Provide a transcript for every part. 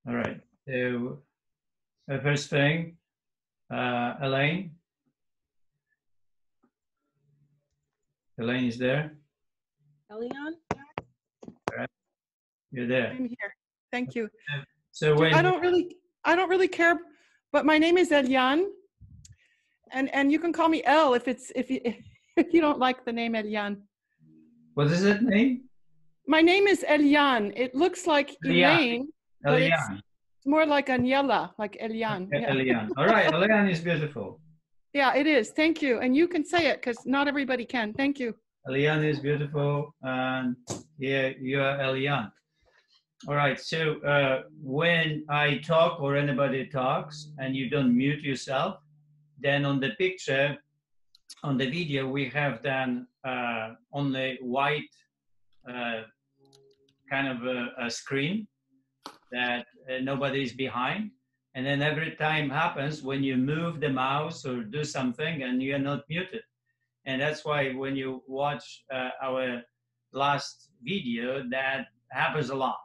All right. So the first thing, Elaine. Elaine is there. Elian? All right. You're there. I'm here. Thank you. So when I don't really care, but my name is Elian, and you can call me El if you don't like the name Elian. what is it name? My name is Elian. It looks like Elian. Elaine, but it's more like Aniela, like Elian. Okay, Yeah. Elian. All right, Elian is beautiful. Yeah, it is. Thank you. And you can say it because not everybody can. Thank you. Elian is beautiful, and yeah, you are Elian. All right, so when I talk or anybody talks and you don't mute yourself, then on the picture, on the video, we have then only white kind of a screen that nobody is behind. And then every time happens when you move the mouse or do something and you're not muted. And that's why when you watch our last video, that happens a lot.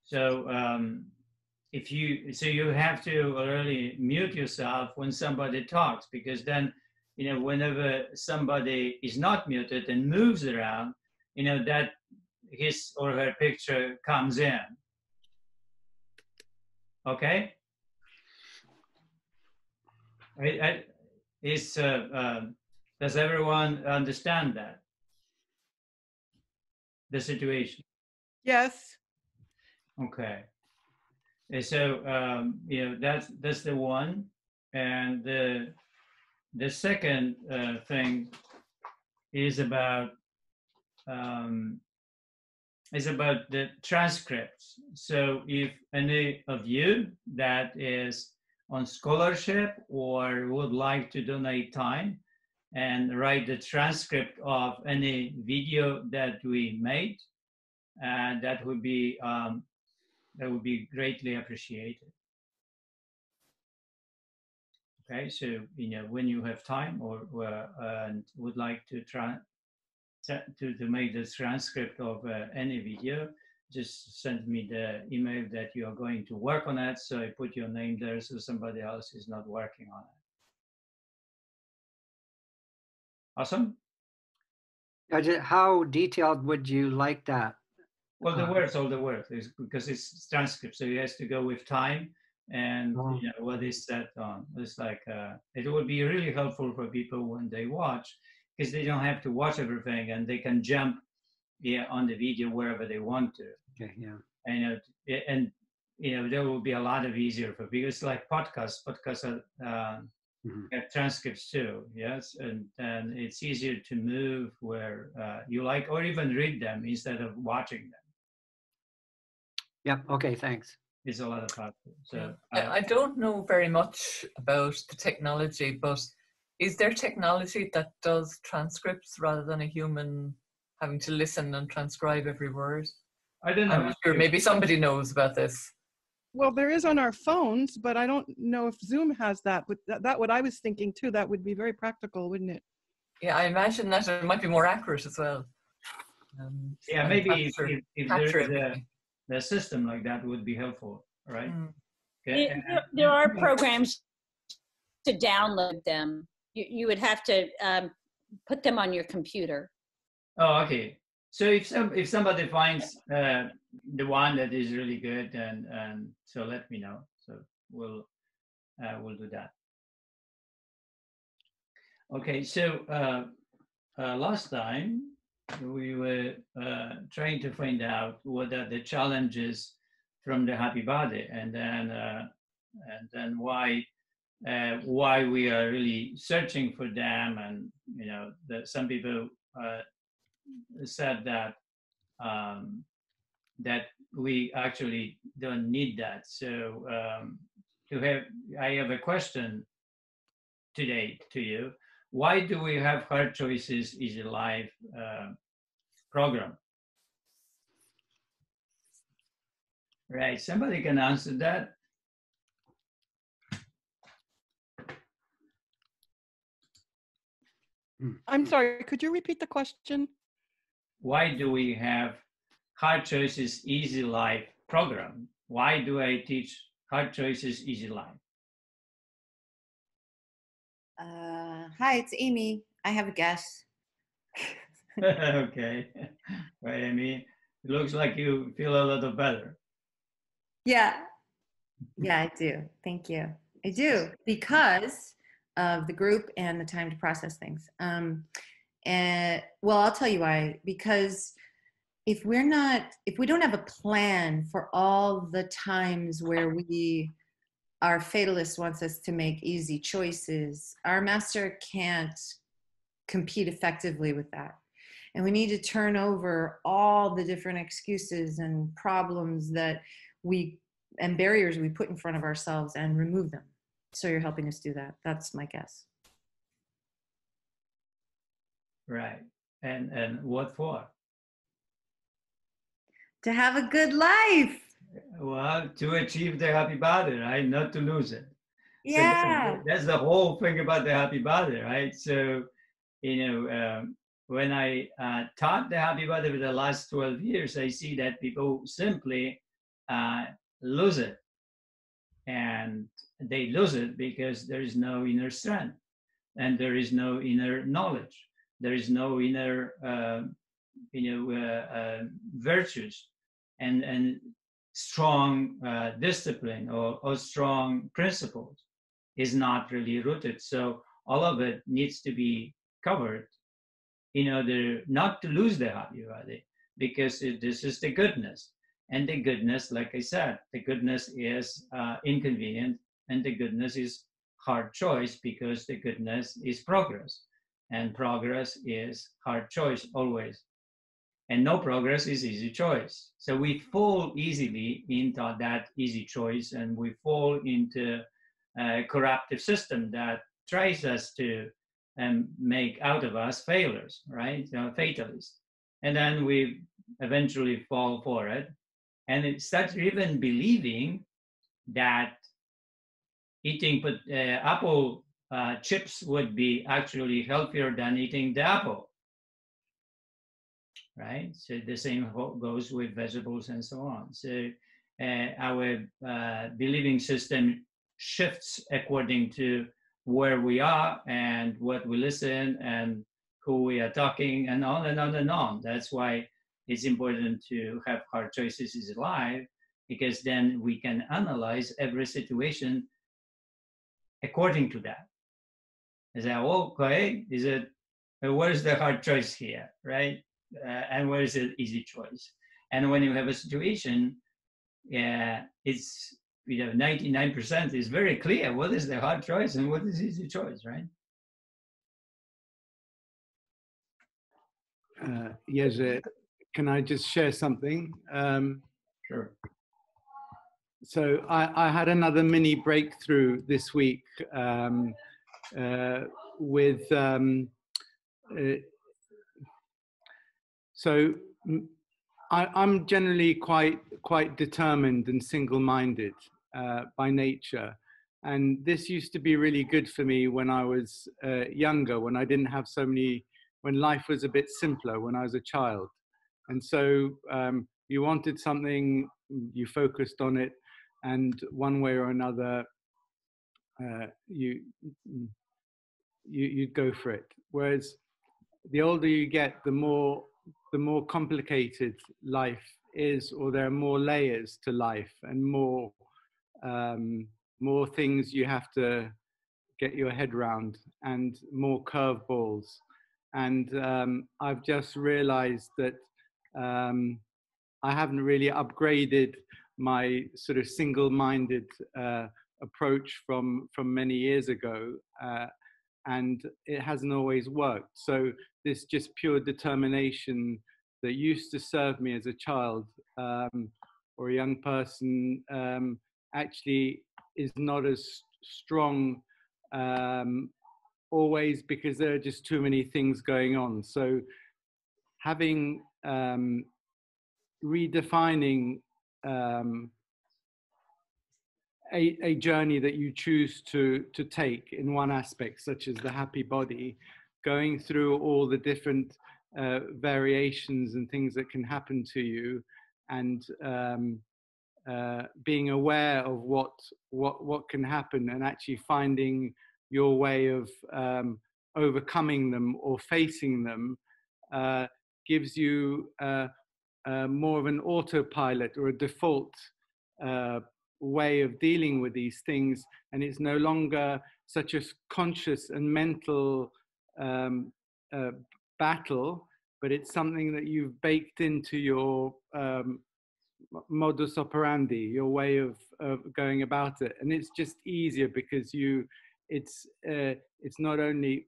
So you have to really mute yourself when somebody talks, because then, whenever somebody is not muted and moves around, that his or her picture comes in. Okay? Does everyone understand that? The situation? Yes. Okay. And so, that's the one. And the second thing is about the transcripts. So if any of you that is on scholarship or would like to donate time and write the transcript of any video that we made, that would be greatly appreciated. Okay, so when you have time or and would like to make the transcript of any video, just send me the email that you are going to work on it. So I put your name there so somebody else is not working on it. Awesome. How detailed would you like that? Well, all the words, because it's transcript, so it has to go with time and what is set on. It's like it would be really helpful for people when they watch, because they don't have to watch everything and they can jump on the video wherever they want to. Okay, yeah. And there will be a lot of easier for people. It's like podcasts. Podcasts have transcripts too, yes, and it's easier to move where you like, or even read them instead of watching them. Yep. Okay. Thanks. It's a lot of fun. So I don't know very much about the technology, but is there technology that does transcripts rather than a human having to listen and transcribe every word? I don't know. I'm not sure. Maybe somebody knows about this. Well, there is on our phones, but I don't know if Zoom has that. But that what I was thinking too. That would be very practical, wouldn't it? Yeah, I imagine that it might be more accurate as well. Yeah, maybe if there is a system like that would be helpful, right? Okay. There are programs to download them. You would have to put them on your computer. Oh, okay. So if somebody finds the one that is really good, and so let me know. So we'll do that. Okay. So last time we were trying to find out what are the challenges from the Happy Body, and then why we are really searching for them, and that some people said that that we actually don't need that. So I have a question today to you. Why do we have Heart Choices Easy Life program? Right, somebody can answer that. I'm sorry, could you repeat the question? Why do we have Heart Choices Easy Life program? why do I teach Hard Choices, Easy Life? Hi, it's Amy. I have a guess. Okay. Well, Amy, it looks like you feel a little better. Yeah, I do. Thank you. I do, because of the group and the time to process things. And well, I'll tell you why. Because if we don't have a plan for all the times where our fatalist wants us to make easy choices, our master can't compete effectively with that. And we need to turn over all the different excuses and problems and barriers we put in front of ourselves and remove them. So you're helping us do that. That's my guess. Right. And what for? To have a good life. Well, to achieve the happy body, right? Not to lose it. Yeah. So that's the whole thing about the happy body, right? So, when I taught the happy body for the last 12 years, I see that people simply lose it. And they lose it because there is no inner strength, and there is no inner knowledge. There is no inner, virtues and strong discipline or strong principles is not really rooted. So all of it needs to be covered in order not to lose the happy body, because this is the goodness. And the goodness, like I said, the goodness is inconvenient, and the goodness is hard choice, because the goodness is progress. And progress is hard choice always. And no progress is easy choice. So we fall easily into that easy choice, and we fall into a corruptive system that tries us to make out of us failures, right? Fatalists. And then we eventually fall for it. And it starts even believing that eating apple chips would be actually healthier than eating the apple, right? So the same goes with vegetables and so on. So our believing system shifts according to where we are and what we listen and who we are talking, and on and on and on. That's why it's important to have hard choices is life, because then we can analyze every situation according to that. Is that okay? Is it where's the hard choice here, right? And where is the easy choice? And when you have a situation, it's 99% is very clear what is the hard choice and what is the easy choice, right? Jerzy, can I just share something? Sure. So I had another mini breakthrough this week with so I'm generally quite determined and single-minded by nature, and this used to be really good for me when I was younger, when I didn't have so many, when life was a bit simpler, when I was a child. And so you wanted something, you focused on it, and one way or another you'd go for it. Whereas the older you get, the more complicated life is, or there are more layers to life and more things you have to get your head around, and more curveballs. And I've just realized that I haven't really upgraded my sort of single-minded approach from many years ago, and it hasn't always worked. So this just pure determination that used to serve me as a child or a young person actually is not as strong always, because there are just too many things going on. So having redefining a journey that you choose to take in one aspect, such as the happy body, going through all the different variations and things that can happen to you, and being aware of what can happen, and actually finding your way of overcoming them or facing them gives you more of an autopilot or a default way of dealing with these things, and it's no longer such a conscious and mental battle, but it's something that you've baked into your modus operandi, your way of going about it, and it's just easier because it's not only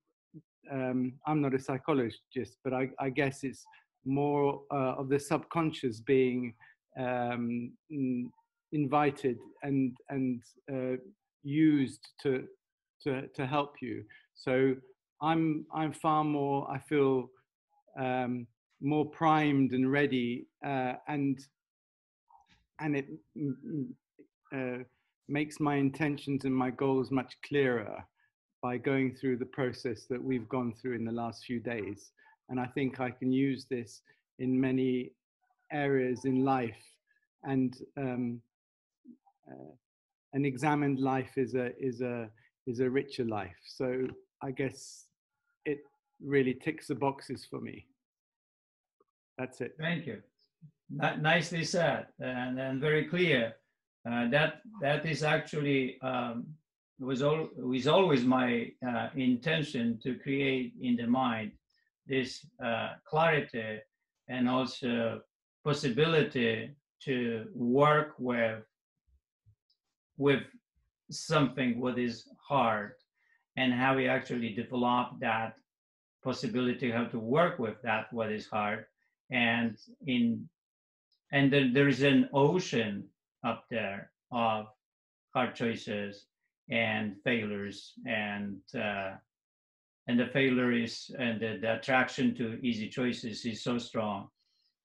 I'm not a psychologist, but I guess it's more of the subconscious being invited and used to help you. So I'm far more, I feel more primed and ready, and it makes my intentions and my goals much clearer by going through the process that we've gone through in the last few days. And I think I can use this in many areas in life, and an examined life is a richer life. So I guess it really ticks the boxes for me. That's it. Thank you. Nicely said, and very clear. That is actually was always my intention, to create in the mind this clarity and also possibility to work with something what is hard, and how we actually develop that possibility, how to work with that what is hard. And then there is an ocean up there of hard choices and failures, and the failure is, and the attraction to easy choices is so strong.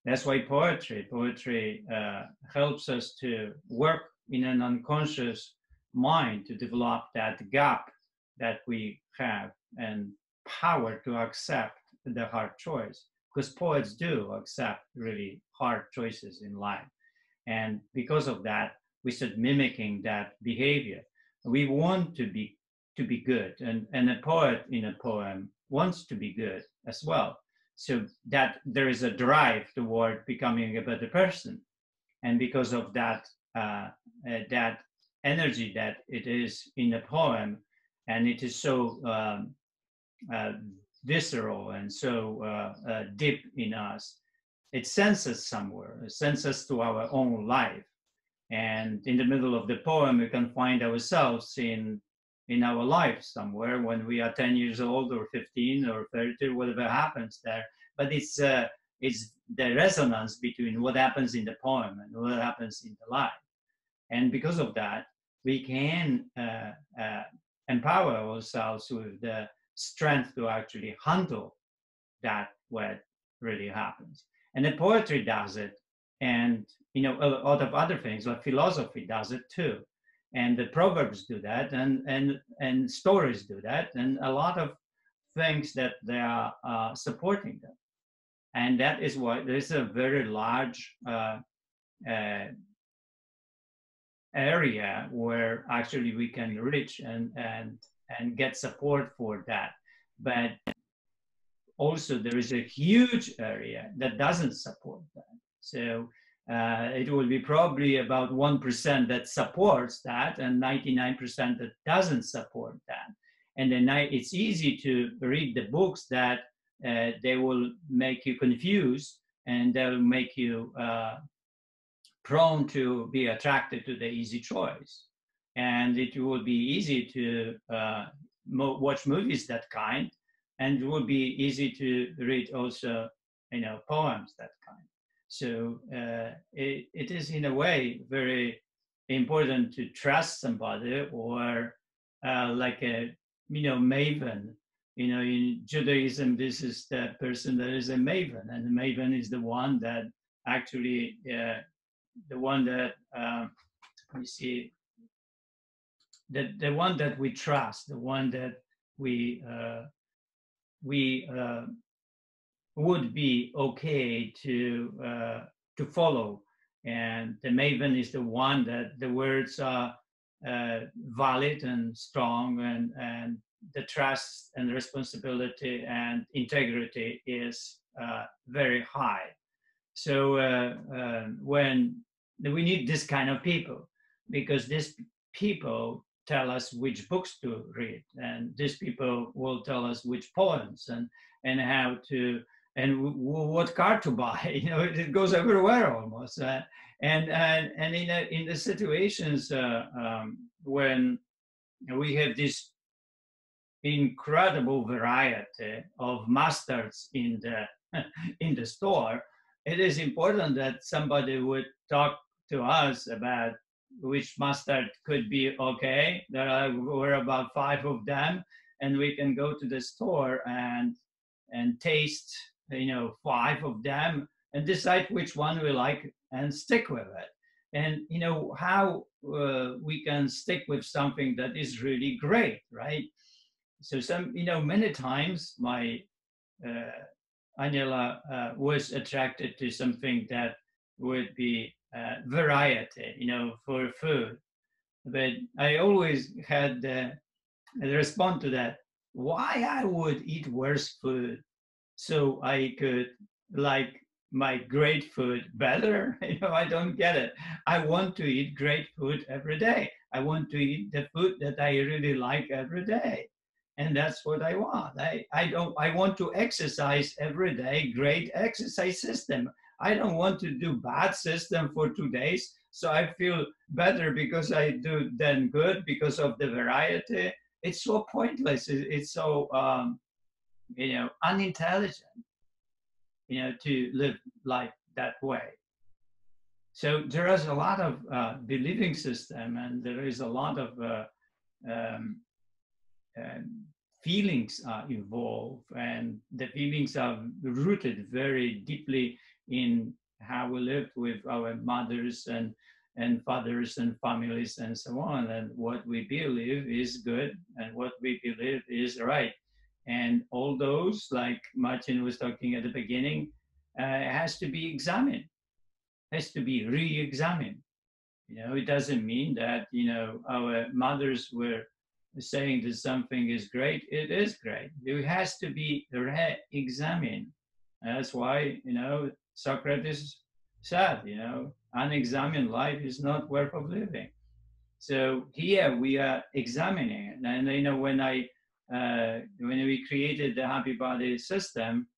That's why poetry helps us to work in an unconscious mind to develop that gap that we have, and power to accept the hard choice, because poets do accept really hard choices in life. And because of that, we start mimicking that behavior. We want to be good, and a poet in a poem wants to be good as well, so that there is a drive toward becoming a better person. And because of that that energy that it is in a poem, and it is so visceral and so deep in us, it sends us somewhere, it sends us to our own life. And in the middle of the poem, we can find ourselves in our life somewhere when we are 10 years old or 15 or 30, whatever happens there. But it's the resonance between what happens in the poem and what happens in the life. And because of that, we can empower ourselves with the strength to actually handle that what really happens. And the poetry does it, and a lot of other things like philosophy does it too, and the proverbs do that, and stories do that, and a lot of things that they are supporting them. And that is why there's a very large area where actually we can reach and get support for that. But also there is a huge area that doesn't support that. So it will be probably about 1% that supports that, and 99% that doesn't support that. And then it's easy to read the books that they will make you confused, and they'll make you prone to be attracted to the easy choice. And it will be easy to watch movies that kind, and it will be easy to read also, poems that kind. So it is in a way very important to trust somebody, or like a maven. In Judaism, this is the person that is a maven, and the maven is the one that actually the one that we see, the one that we trust, the one that we would be okay to follow And the maven is the one that the words are valid and strong, and the trust and responsibility and integrity is very high. So when we need this kind of people, because these people tell us which books to read, and these people will tell us which poems and how to and what car to buy. You know, it goes everywhere almost. And in the situations when we have this incredible variety of mustards in the store, it is important that somebody would talk to us about which mustard could be okay. Were about 5 of them, and we can go to the store and taste, 5 of them and decide which one we like and stick with it. And how we can stick with something that is really great, right? So many times my Anila was attracted to something that would be variety, for food. But I always had the response to that: why I would eat worse food so I could like my great food better? I don't get it. I want to eat great food every day. I want to eat the food that I really like every day. And that's what I want. I want to exercise every day, great exercise system. I don't want to do bad system for 2 days, so I feel better because I do then good because of the variety. It's so pointless. It's so unintelligent, to live life that way. So there is a lot of believing system, and there is a lot of feelings are involved, and the feelings are rooted very deeply in how we lived with our mothers and fathers and families and so on, and what we believe is good and what we believe is right. And all those, like Martin was talking at the beginning, has to be examined, has to be re-examined. It doesn't mean that, our mothers were saying that something is great. It is great. It has to be re-examined. That's why, Socrates said, unexamined life is not worth of living. So here we are examining it. And, when we created the Happy Body system,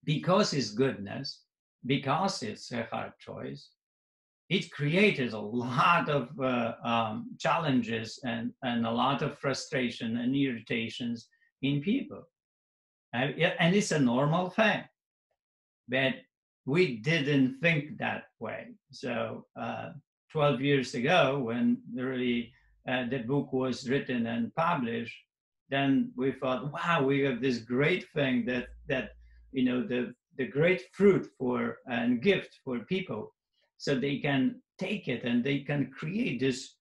because it's goodness, because it's a hard choice, it created a lot of challenges and a lot of frustration and irritations in people. And it's a normal thing, but we didn't think that way. So 12 years ago, when really the book was written and published, then we thought, wow, we have this great thing that the great fruit for and gift for people, so they can take it and they can create this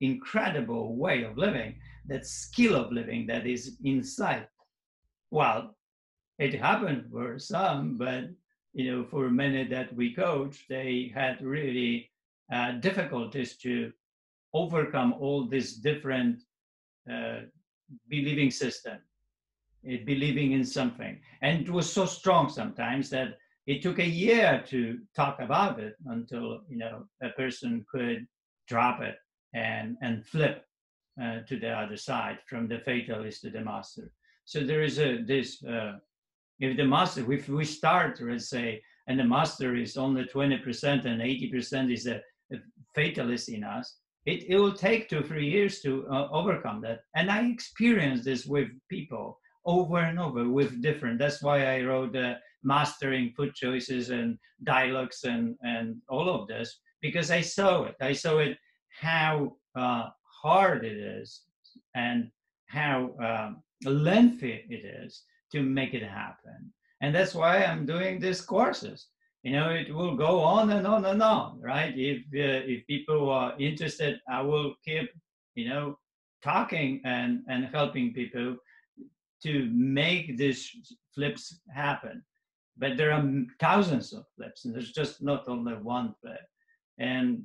incredible way of living, that skill of living that is inside. Well, it happened for some, but for many that we coach, they had really difficulties to overcome all these different believing system, believing in something. And it was so strong sometimes that it took a year to talk about it until a person could drop it and flip to the other side, from the fatalist to the master. So there is if the master, if we start, let's say, and the master is only 20% and 80% is a fatalist in us, it will take 2-3 years to overcome that. And I experienced this with people over and over with different. That's why I wrote Mastering Food Choices and Dialogues and all of this, because I saw it. I saw it, how hard it is and how lengthy it is to make it happen. And that's why I'm doing these courses. It will go on and on and on, right? If people are interested, I will keep, talking and helping people to make these flips happen. but there are thousands of flips, and there's just not only one flip. And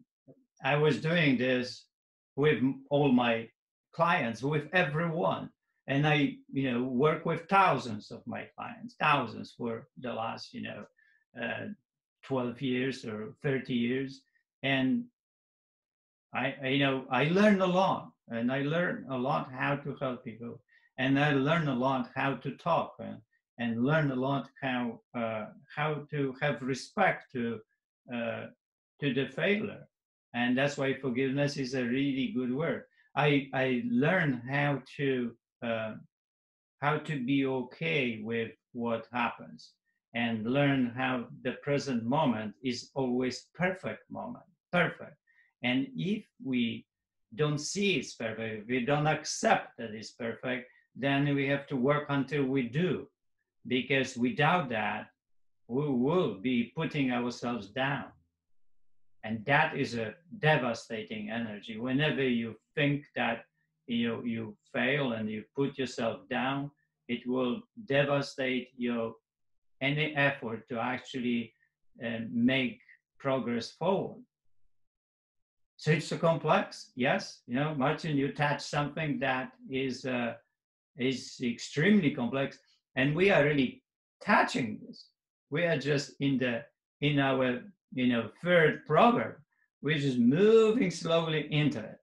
I was doing this with all my clients, with everyone. And I, work with thousands of my clients, thousands for the last, 12 years or 30 years. And I learn a lot, and I learn a lot how to help people. And I learn a lot how to talk, and learn a lot how to have respect to the failure. And that's why forgiveness is a really good word. I learn how to be okay with what happens, and learn how the present moment is always perfect moment, perfect. And if we don't see it's perfect, if we don't accept that it's perfect, then we have to work until we do, because without that, we will be putting ourselves down. And that is a devastating energy. Whenever you think that you fail and you put yourself down, it will devastate any effort to actually make progress forward. So it's a complex, yes. Martin, you touched something that is extremely complex, and we are really touching this. We are just in our third proverb, which is moving slowly into it,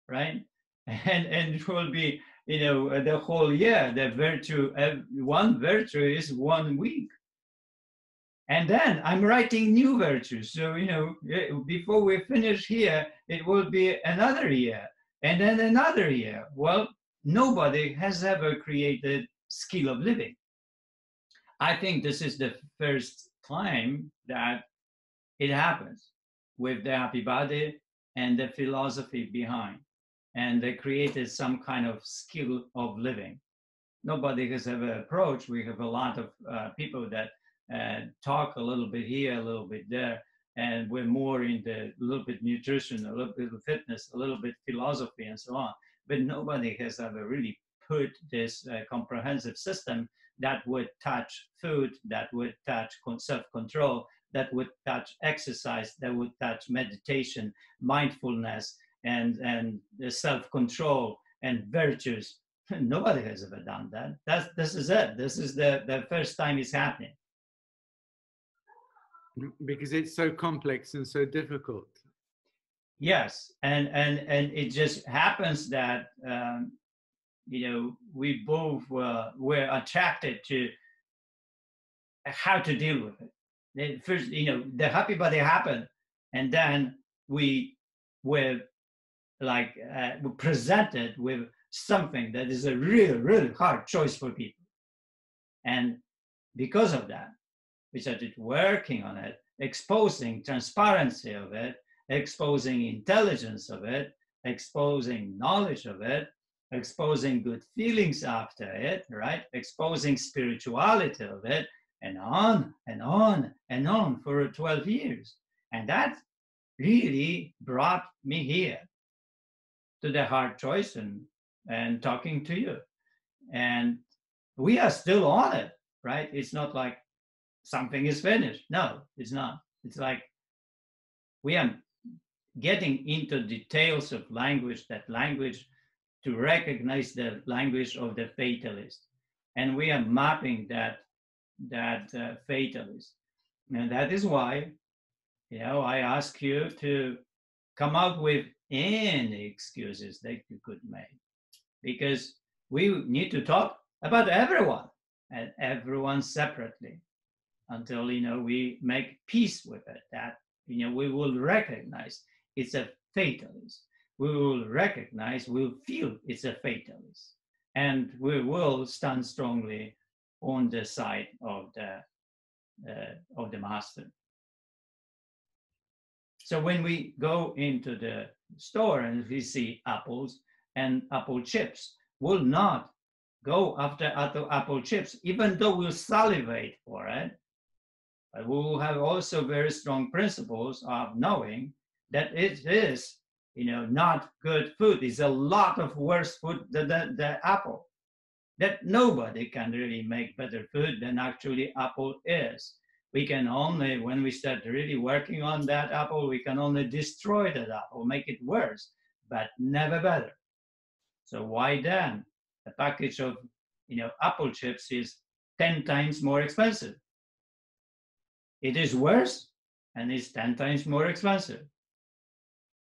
right? And it will be the whole year. The virtue, one virtue is 1 week. And then I'm writing new virtues. So, before we finish here, it will be another year, and then another year. Well, nobody has ever created skill of living. I think this is the first time that it happens with the Happy Body and the philosophy behind. And they created some kind of skill of living. Nobody has ever approached. We have a lot of people that talk a little bit here, a little bit there, and we're more in a little bit nutrition, a little bit of fitness, a little bit philosophy, and so on. But nobody has ever really put this comprehensive system that would touch food, that would touch self-control, that would touch exercise, that would touch meditation, mindfulness, and self-control and virtues. Nobody has ever done that. This is it. This is the first time it's happening. Because it's so complex and so difficult. Yes, and it just happens that we both were attracted to how to deal with it. First, the Happy Body happened, and then we were presented with something that is a really, really hard choice for people. And because of that, we started working on it, exposing transparency of it, exposing intelligence of it, exposing knowledge of it, exposing good feelings after it, right? Exposing spirituality of it, and on and on and on for 12 years. And that really brought me here to the hard choice and talking to you. And we are still on it, right? It's not like something is finished. No, it's not. It's like we are getting into details of language, that language to recognize the language of the fatalist. And we are mapping that fatalist. And that is why, I ask you to come up with any excuses that you could make, because we need to talk about everyone and everyone separately until, we make peace with it, that, we will recognize it's a fatalist. We will recognize, we'll feel it's a fatalist. And we will stand strongly on the side of the master. So when we go into the store and we see apples and apple chips, we'll not go after apple chips, even though we'll salivate for it. But we will have also very strong principles of knowing that it is, not good food. It's a lot of worse food than the apple. that nobody can really make better food than actually apple is. We can only, when we start really working on that apple, we can only destroy that apple, make it worse, but never better. So why then? A package of, apple chips is 10 times more expensive. It is worse and it's 10 times more expensive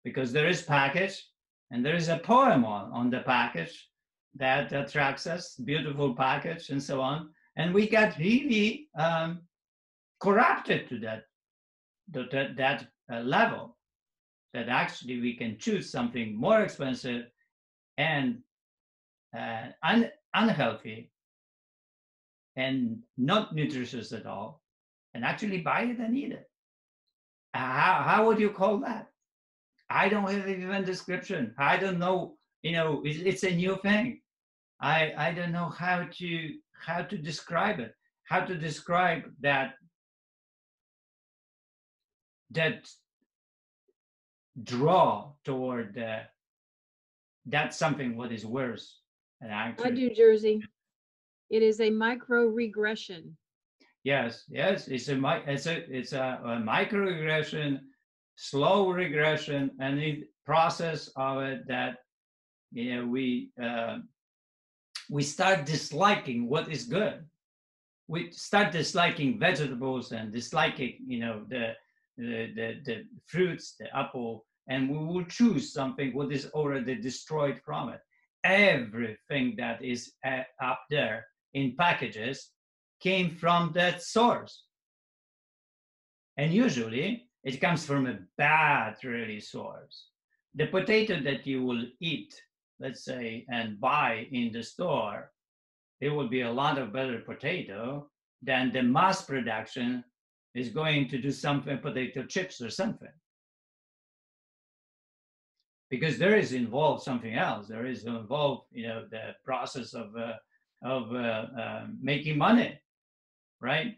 because there is package and there is a poem on the package that attracts us, beautiful package and so on. And we get really corrupted to that level, that actually we can choose something more expensive and unhealthy and not nutritious at all, and actually buy it and eat it. How would you call that? I don't have even description. I don't know. It's a new thing. I don't know how to describe it. How to describe that draw toward that's something what is worse. And actually, I do, Jersey. It is a microregression. Yes, it's a microregression, slow regression, and the process of it that we start disliking what is good. We start disliking vegetables and disliking the fruits, the apple, and we will choose something what is already destroyed from it. Everything that is up there in packages came from that source. And usually it comes from a bad really source. The potato that you will eat, let's say, and buy in the store, it will be a lot of better potato than the mass production is going to do something, potato chips or something. Because there is involved something else. There is involved, the process of making money, right?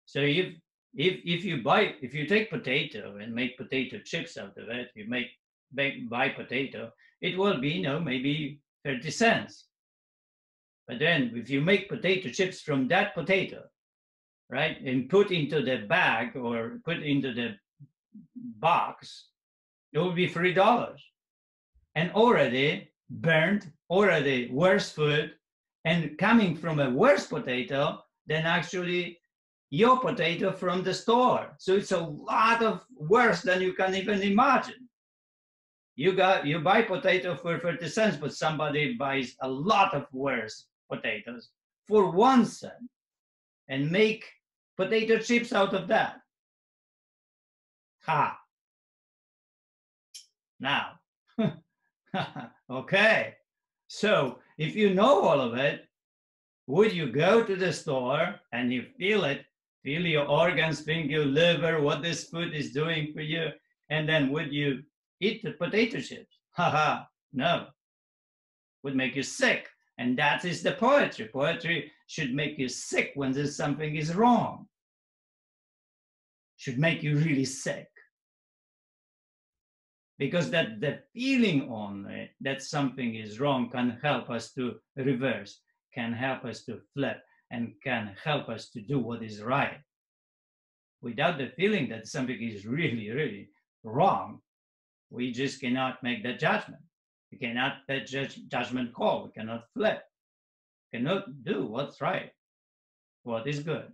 So if you take potato and make potato chips out of it, you buy potato, it will be maybe 30 cents. But then if you make potato chips from that potato, right, and put into the bag or put into the box, it will be $3. And already burnt, already worse food, and coming from a worse potato than actually your potato from the store. So it's a lot of worse than you can even imagine. You buy potato for 30 cents, but somebody buys a lot of worse potatoes for 1 cent and make potato chips out of that. Ha. Now, okay. So if you know all of it, would you go to the store and you feel it, feel your organs, feel your liver, what this food is doing for you, and then would you eat the potato chips? Haha, no. Would make you sick. And that is the poetry. Poetry should make you sick when there's something is wrong. Should make you really sick. Because the feeling only that something is wrong can help us to reverse, can help us to flip, and can help us to do what is right. Without the feeling that something is really, really wrong, we just cannot make that judgment. We cannot that judgment call. We cannot flip. We cannot do what's right, what is good.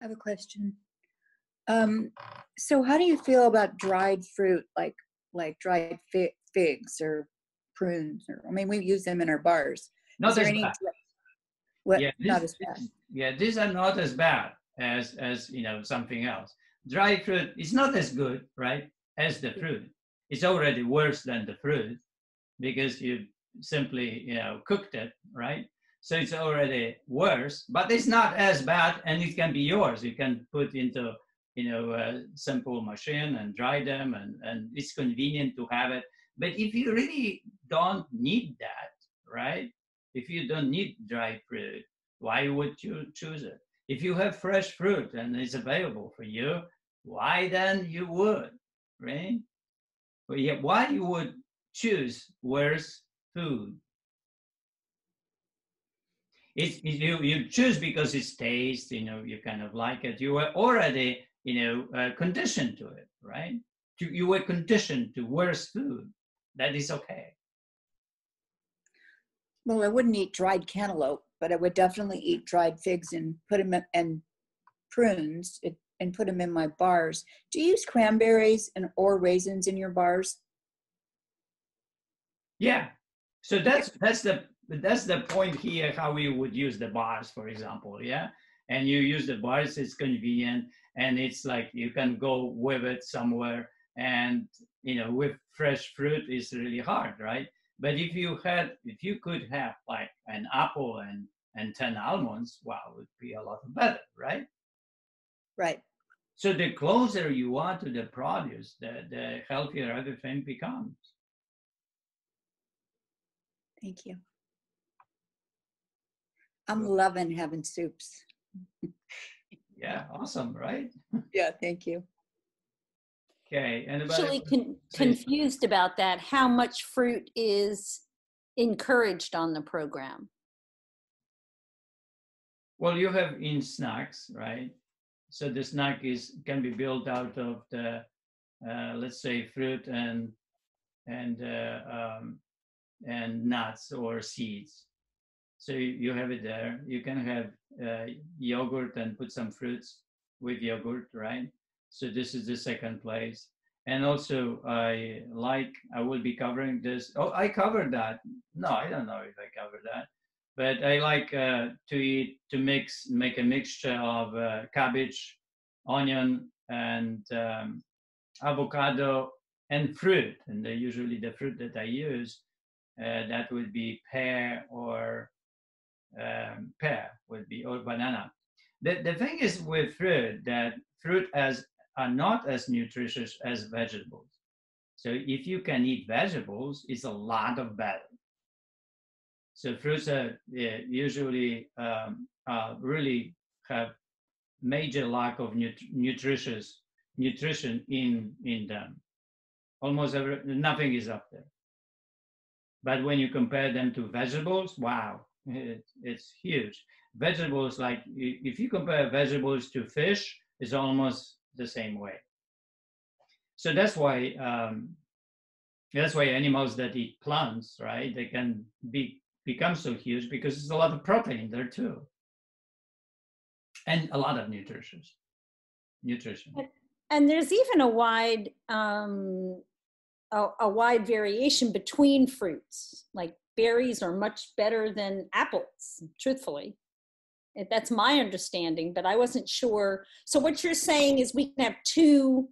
I have a question. So how do you feel about dried fruit, like dried figs or prunes? I mean, we use them in our bars. Not as bad. What? Yeah, not as bad. Yeah, these are not as bad as something else. Dried fruit is not as good, right, as the fruit. It's already worse than the fruit because you simply cooked it, right? So it's already worse, but it's not as bad, and it can be yours. You can put into a simple machine and dry them, and it's convenient to have it. But if you really don't need that, right? If you don't need dried fruit, why would you choose it? If you have fresh fruit and it's available for you, why then you would, right? But yeah, why you would choose worse food. You choose because it's taste, you kind of like it. You were already, conditioned to it, right? You were conditioned to worse food. That is okay. Well, I wouldn't eat dried cantaloupe, but I would definitely eat dried figs and put them and prunes and put them in my bars. Do you use cranberries or raisins in your bars? Yeah. So that's the point here, how we would use the bars, for example. Yeah. And you use the bars, it's convenient, and it's like you can go with it somewhere, and with fresh fruit it's really hard, right? But if you could have like an apple and 10 almonds, wow, it would be a lot better, right? Right. So the closer you are to the produce, the healthier everything becomes. Thank you. I'm loving having soups. Yeah, awesome, right? Yeah, thank you. Okay, and Actually confused about that. How much fruit is encouraged on the program? Well, you have in snacks, right? So the snack can be built out of the, let's say, fruit and nuts or seeds. So you have it there. You can have yogurt and put some fruits with yogurt, right? So this is the second place. And also I will be covering this. Oh, I covered that. No, I don't know if I covered that. But I like to make a mixture of cabbage, onion, and avocado and fruit. And usually the fruit that I use, that would be pear or banana. The thing is with fruit that fruit are not as nutritious as vegetables. So if you can eat vegetables, it's a lot of better. So fruits are usually really have major lack of nutrition in them. Almost nothing is up there. But when you compare them to vegetables, wow, it's huge. Vegetables, like if you compare vegetables to fish, it's almost the same way. So that's why animals that eat plants, right, they can become so huge because there's a lot of protein there too, and a lot of nutrition. And there's even a wide variation between fruits. Like berries are much better than apples, truthfully. That's my understanding, but I wasn't sure. So what you're saying is we can have 2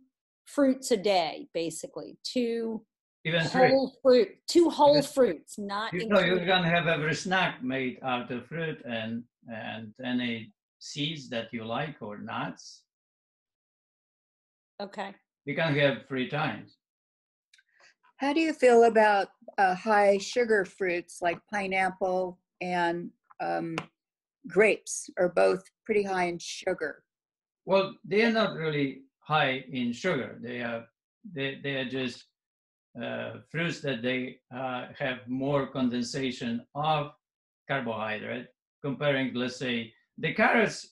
fruits a day, basically, 2 whole fruits, not. You're gonna have every snack made out of fruit and any seeds that you like or nuts. Okay. You can have 3 times. How do you feel about high sugar fruits like pineapple and grapes are both pretty high in sugar? Well, they are not really high in sugar. They are just fruits that they have more condensation of carbohydrate. Comparing, let's say, the carrots,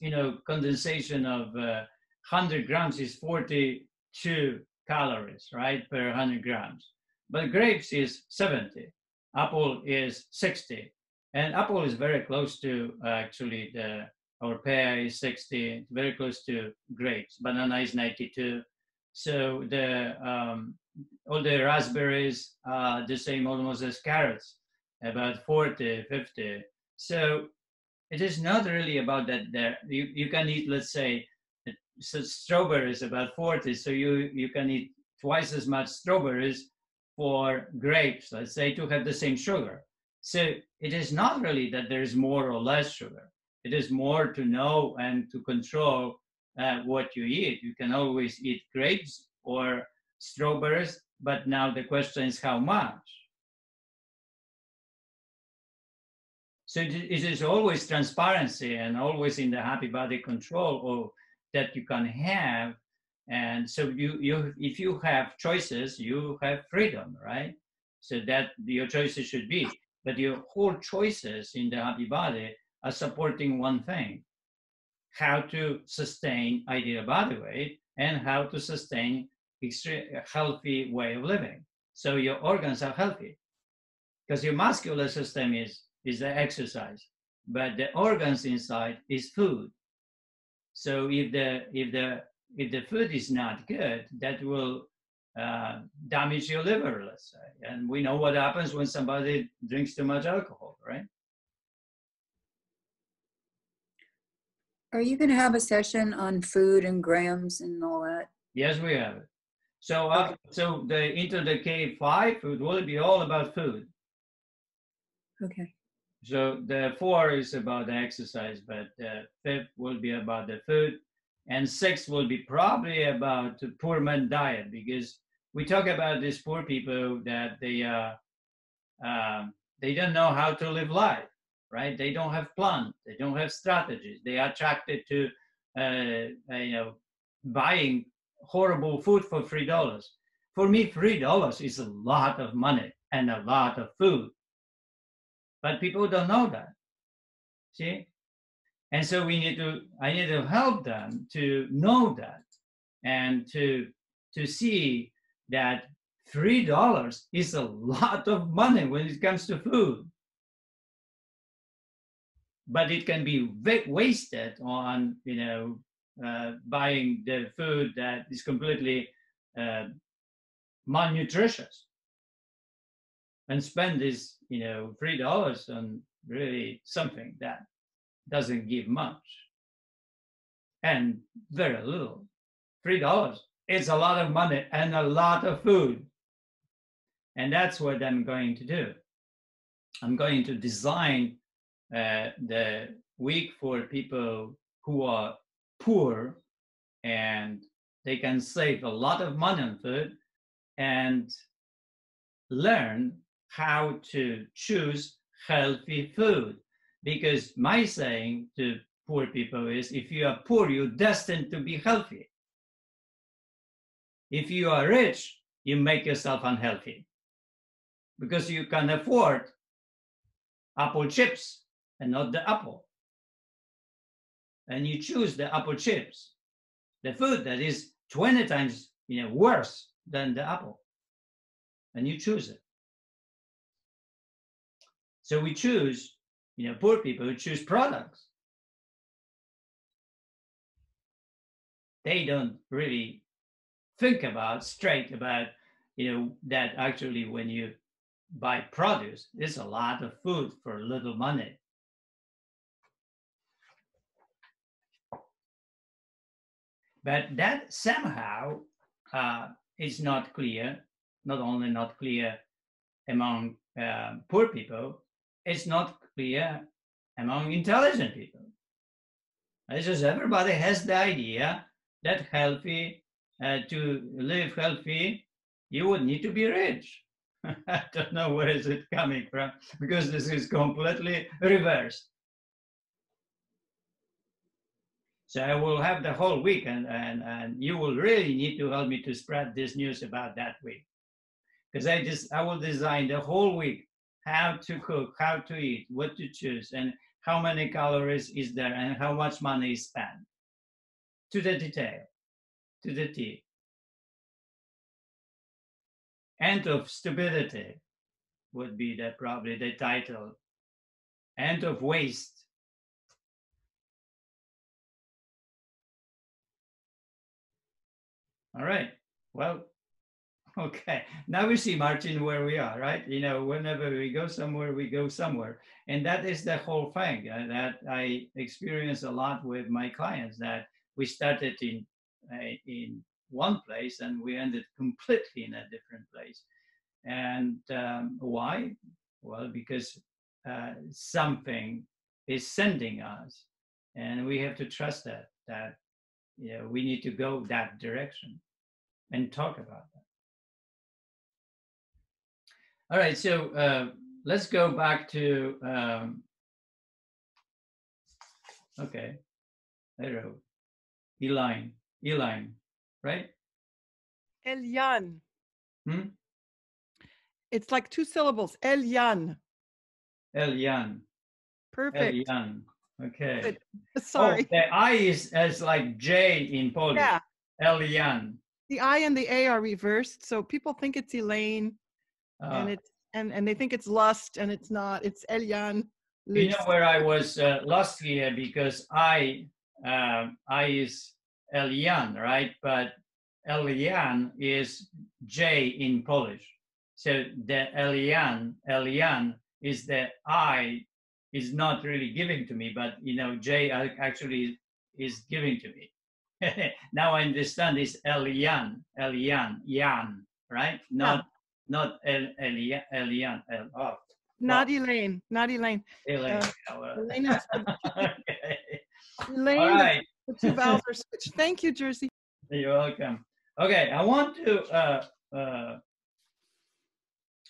condensation of 100 grams is 42 calories, right, per 100 grams. But grapes is 70. Apple is 60. And apple is very close to actually our pear is 60, very close to grapes. Banana is 92. So all the raspberries are the same almost as carrots, about 40, 50. So it is not really about that. There, you can eat, let's say, strawberries about 40. So you can eat twice as much strawberries for grapes, let's say, to have the same sugar. So it is not really that there is more or less sugar. It is more to know and to control what you eat. You can always eat grapes or strawberries, but now the question is how much. So it is always transparency and always in the happy body control that you can have. And so if you have choices, you have freedom, right? So that your choices should be. But your whole choices in the happy body are supporting one thing: how to sustain ideal body weight and how to sustain a healthy way of living. So your organs are healthy because your muscular system is the exercise, but the organs inside is food. So if the food is not good, that will damage your liver, let's say. And we know what happens when somebody drinks too much alcohol, right? Are you going to have a session on food and grams and all that? Yes, we have it. So, so the Into the Cave 5 food will be all about food. Okay. So the 4 is about the exercise, but the 5th will be about the food, and 6th will be probably about the poor man diet, because we talk about these poor people that they don't know how to live life, right? They don't have plans, they don't have strategies. They are attracted to buying horrible food for $3. For me, $3 is a lot of money and a lot of food. But people don't know that, see? And so I need to help them to know that and to see that $3 is a lot of money when it comes to food. But it can be wasted on, buying the food that is completely malnutritious, and spend this, $3 on really something that doesn't give much and very little. $3 is a lot of money and a lot of food. And that's what I'm going to do. I'm going to design the week for people who are poor and they can save a lot of money on food and learn how to choose healthy food. Because my saying to poor people is, if you are poor, you're destined to be healthy. If you are rich, you make yourself unhealthy because you can afford apple chips and not the apple. And you choose the apple chips, the food that is 20 times worse than the apple, and you choose it. So we choose, poor people who choose products. They don't really think straight about, that actually when you buy produce, there's a lot of food for little money. But that somehow is not clear, not only not clear among poor people, it's not clear among intelligent people. It's just everybody has the idea that to live healthy, you would need to be rich. I don't know where is it coming from, because this is completely reversed. So I will have the whole week, and you will really need to help me to spread this news about that week. Because I will design the whole week how to cook, how to eat, what to choose, and how many calories is there, and how much money is spent. To the detail, to the T. End of stupidity would be probably the title. End of waste. All right. Well, okay. Now we see, Martin, where we are, right? Whenever we go somewhere. And that is the whole thing that I experience a lot with my clients, that we started in one place and we ended completely in a different place. And why? Well, because something is sending us, and we have to trust that we need to go that direction and talk about that. All right, so let's go back to, okay, I wrote Elaine, right? Eliane. It's like 2 syllables. Elian. Elian. Perfect. Elian. Okay. Good. Oh, Sorry. the I is as like J in Polish. Yeah. Elian. The I and the A are reversed, so people think it's Elaine, and it's and they think it's lust, and it's not. It's Elian. You know where I was lost here, because I is Elian, right? But Elian is J in Polish. So the Elian is the I is not really giving to me, but you know, J actually is giving to me. Now I understand it's Elian, Yan, right? Not Elian. Oh. Not Elaine. Not Elaine. Elaine. Elaine is, Okay. Elaine, All right. the 2 vowels are switched. Thank you, Jersey. You're welcome. Okay, I want to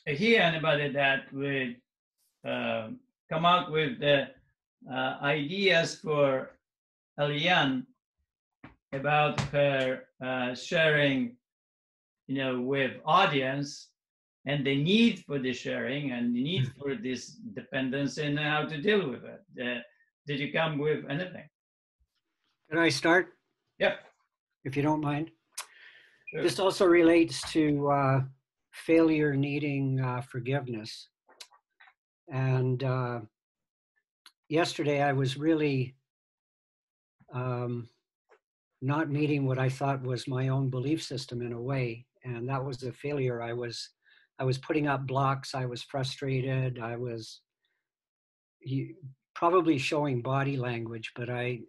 hear anybody that would come up with the ideas for Eliane about her sharing, you know, with audience, and the need for the sharing and the need for this dependence and how to deal with it. Did you come with anything? Can I start? Yep. If you don't mind. Sure. This also relates to failure needing forgiveness. And yesterday I was really not meeting what I thought was my own belief system in a way. And that was a failure. I was putting up blocks. I was frustrated. I was probably showing body language, but I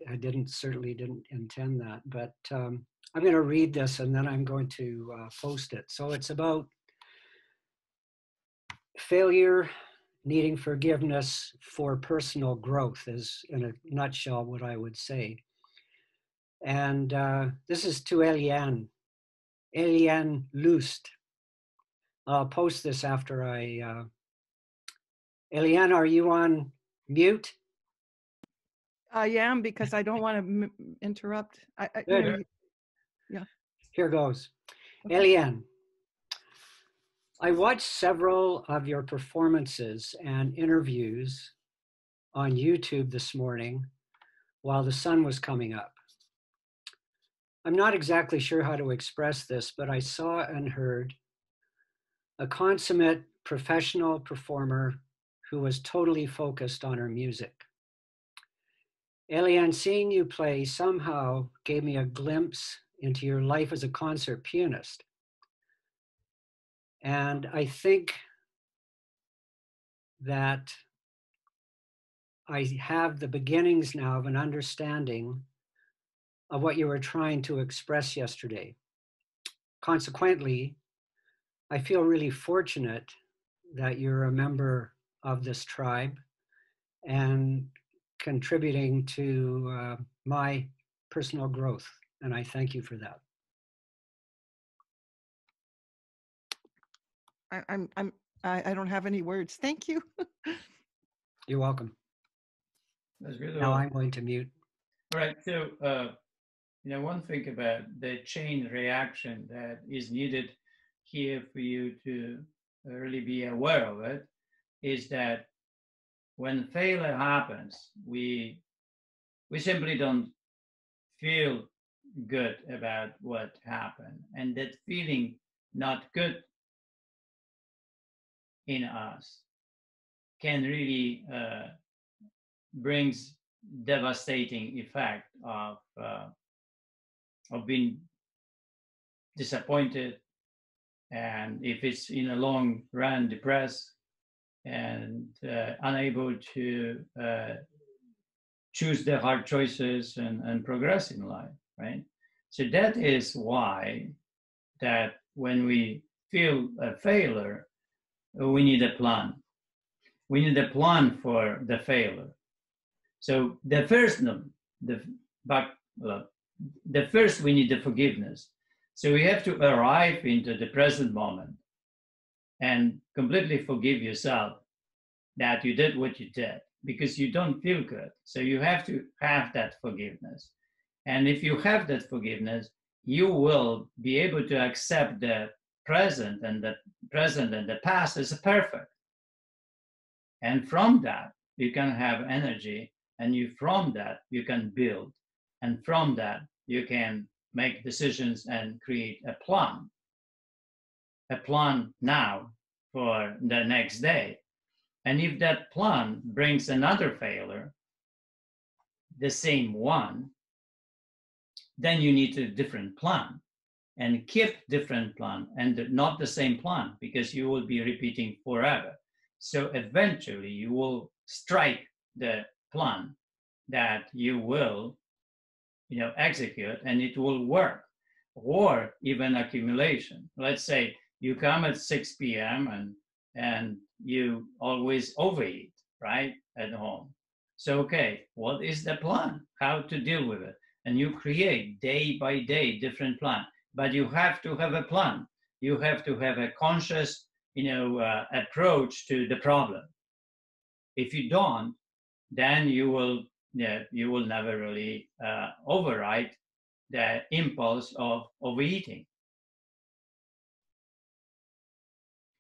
certainly didn't intend that. But I'm going to read this and then I'm going to post it. So it's about failure needing forgiveness for personal growth is, in a nutshell, what I would say. And this is to Eliane Lust. I'll post this after I... Eliane, are you on mute? I am, because I don't want to interrupt. Yeah. Here goes. Okay. Eliane, I watched several of your performances and interviews on YouTube this morning while the sun was coming up. I'm not exactly sure how to express this, but I saw and heard a consummate professional performer who was totally focused on her music. Eliane, seeing you play somehow gave me a glimpse into your life as a concert pianist. And I think that I have the beginnings now of an understanding of what you were trying to express yesterday. Consequently, I feel really fortunate that you're a member of this tribe and contributing to my personal growth. And I thank you for that. I don't have any words. Thank you. You're welcome. That's really Now well. I'm going to mute. All right, so, you know, one thing about the chain reaction that is needed here for you to really be aware of it is that when failure happens, we simply don't feel good about what happened. And that feeling not good in us can really brings devastating effect of being disappointed, and if it's in a long run, depressed and unable to choose the hard choices and progress in life, right? So that is why that when we feel a failure, we need a plan. We need a plan for the failure. So the first we need the forgiveness. So we have to arrive into the present moment and completely forgive yourself that you did what you did, because you don't feel good. So you have to have that forgiveness. And if you have that forgiveness, you will be able to accept the present and the past is perfect. And from that, you can have energy, and from that, you can build. And from that, you can make decisions and create a plan now for the next day. And if that plan brings another failure, the same one, then you need a different plan, and keep different plan and not the same plan, because you will be repeating forever. So eventually you will strike the plan that you will, execute, and it will work. Or even accumulation. Let's say you come at 6 p.m. and you always overeat, right, at home. So, okay, what is the plan? How to deal with it? And you create day by day different plan. But you have to have a plan. You have to have a conscious, approach to the problem. If you don't, then you will never really override the impulse of overeating.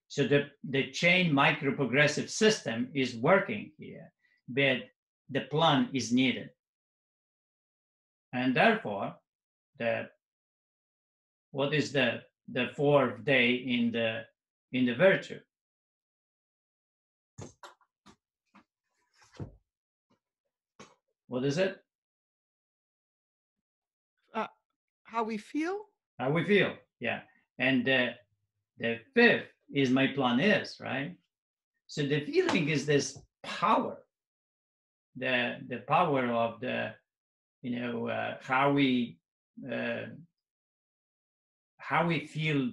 So the chain micro-progressive system is working here, but the plan is needed. And therefore, what is the fourth day in the virtue? What is it? How we feel? How we feel, yeah. And the fifth is my plan is, right? So the feeling is this power, the power of the, how we feel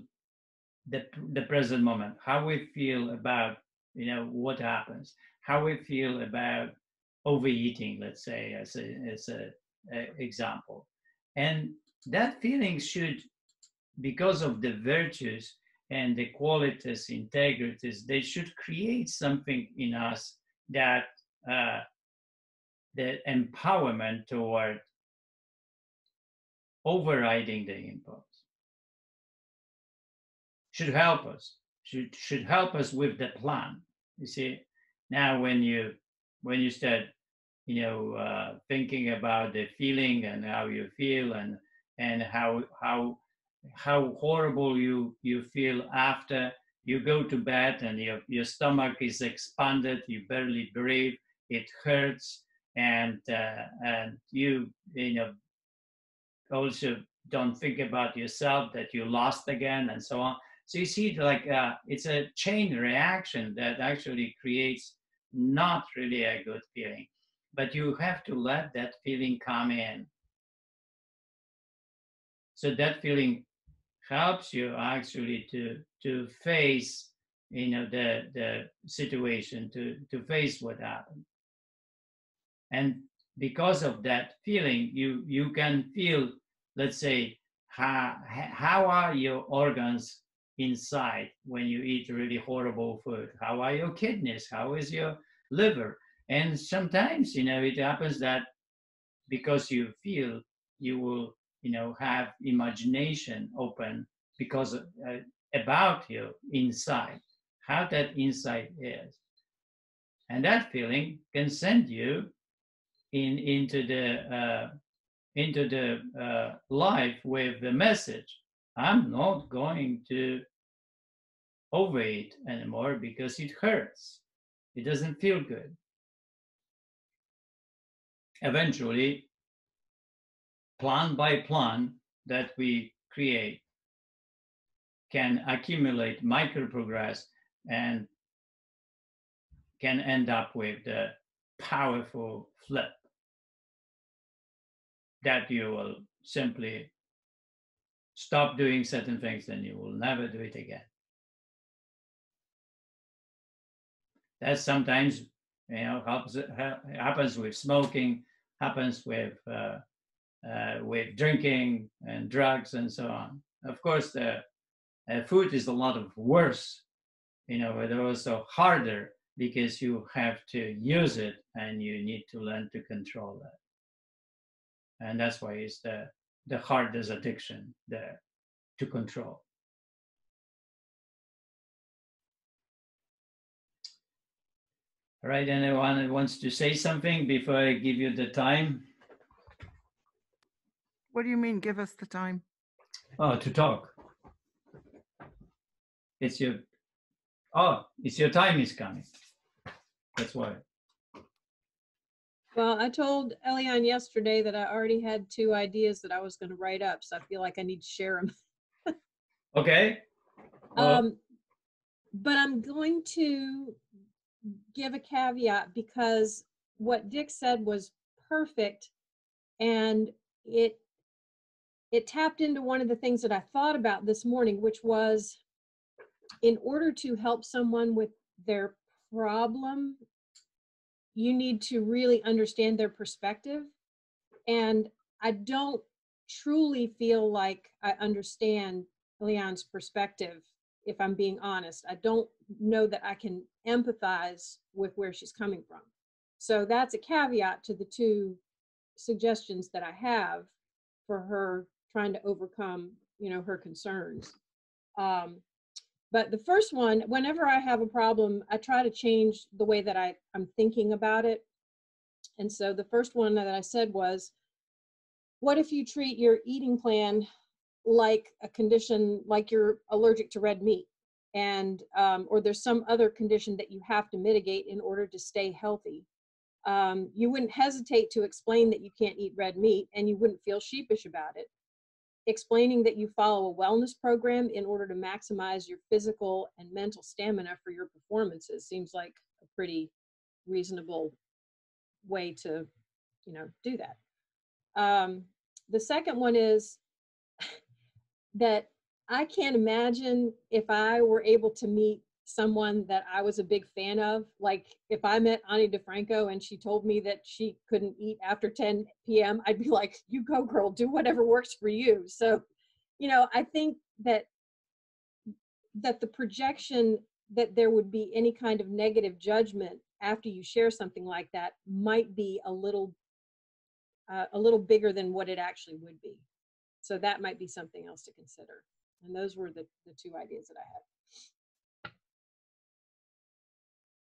the present moment, how we feel about, what happens, how we feel about overeating, let's say, as a example. And that feeling should, because of the virtues and the qualities, integrities, they should create something in us that the empowerment toward overriding the impulse should help us, should help us with the plan. You see, now when you start, thinking about the feeling and how you feel and how horrible you feel after you go to bed, and your stomach is expanded, you barely breathe, it hurts, and you also don't think about yourself, that you lost again, and so on. So you see, like it's a chain reaction that actually creates not really a good feeling, but you have to let that feeling come in. So that feeling helps you actually to face, the situation, to face what happened. And because of that feeling, you can feel, let's say, how are your organs inside when you eat really horrible food? How are your kidneys? How is your liver? And sometimes, it happens that because you feel, you will, have imagination open because about you inside, how that inside is. And that feeling can send you into the life with the message, I'm not going to overeat anymore because it hurts. It doesn't feel good. Eventually, plan by plan that we create can accumulate micro progress and can end up with the powerful flip that you will simply stop doing certain things and you will never do it again. That sometimes, happens with smoking, happens with drinking and drugs and so on. Of course, the food is a lot of worse, but also harder because you have to use it and you need to learn to control that. And that's why it's the hardest addiction there to control. All right, anyone who wants to say something before I give you the time? What do you mean, give us the time? Oh, to talk. It's your time is coming. That's why. Well, I told Eliane yesterday that I already had 2 ideas that I was going to write up, so I feel like I need to share them. Okay. Well, But I'm going to give a caveat because what Dick said was perfect, and it tapped into one of the things that I thought about this morning, which was in order to help someone with their problem, you need to really understand their perspective. And I don't truly feel like I understand Leon's perspective, if I'm being honest. I don't know that I can empathize with where she's coming from. So that's a caveat to the 2 suggestions that I have for her trying to overcome, her concerns. But the first one, whenever I have a problem, I try to change the way that I'm thinking about it. And so the first one that I said was, what if you treat your eating plan like a condition, like you're allergic to red meat, and or there's some other condition that you have to mitigate in order to stay healthy? You wouldn't hesitate to explain that you can't eat red meat, and you wouldn't feel sheepish about it. Explaining that you follow a wellness program in order to maximize your physical and mental stamina for your performances seems like a pretty reasonable way to, do that. The second one is that I can't imagine if I were able to meet someone that I was a big fan of, like if I met Ani DeFranco and she told me that she couldn't eat after 10 p.m., I'd be like, you go girl, do whatever works for you. So, I think that the projection that there would be any kind of negative judgment after you share something like that might be a little bigger than what it actually would be. So that might be something else to consider. And those were the 2 ideas that I had.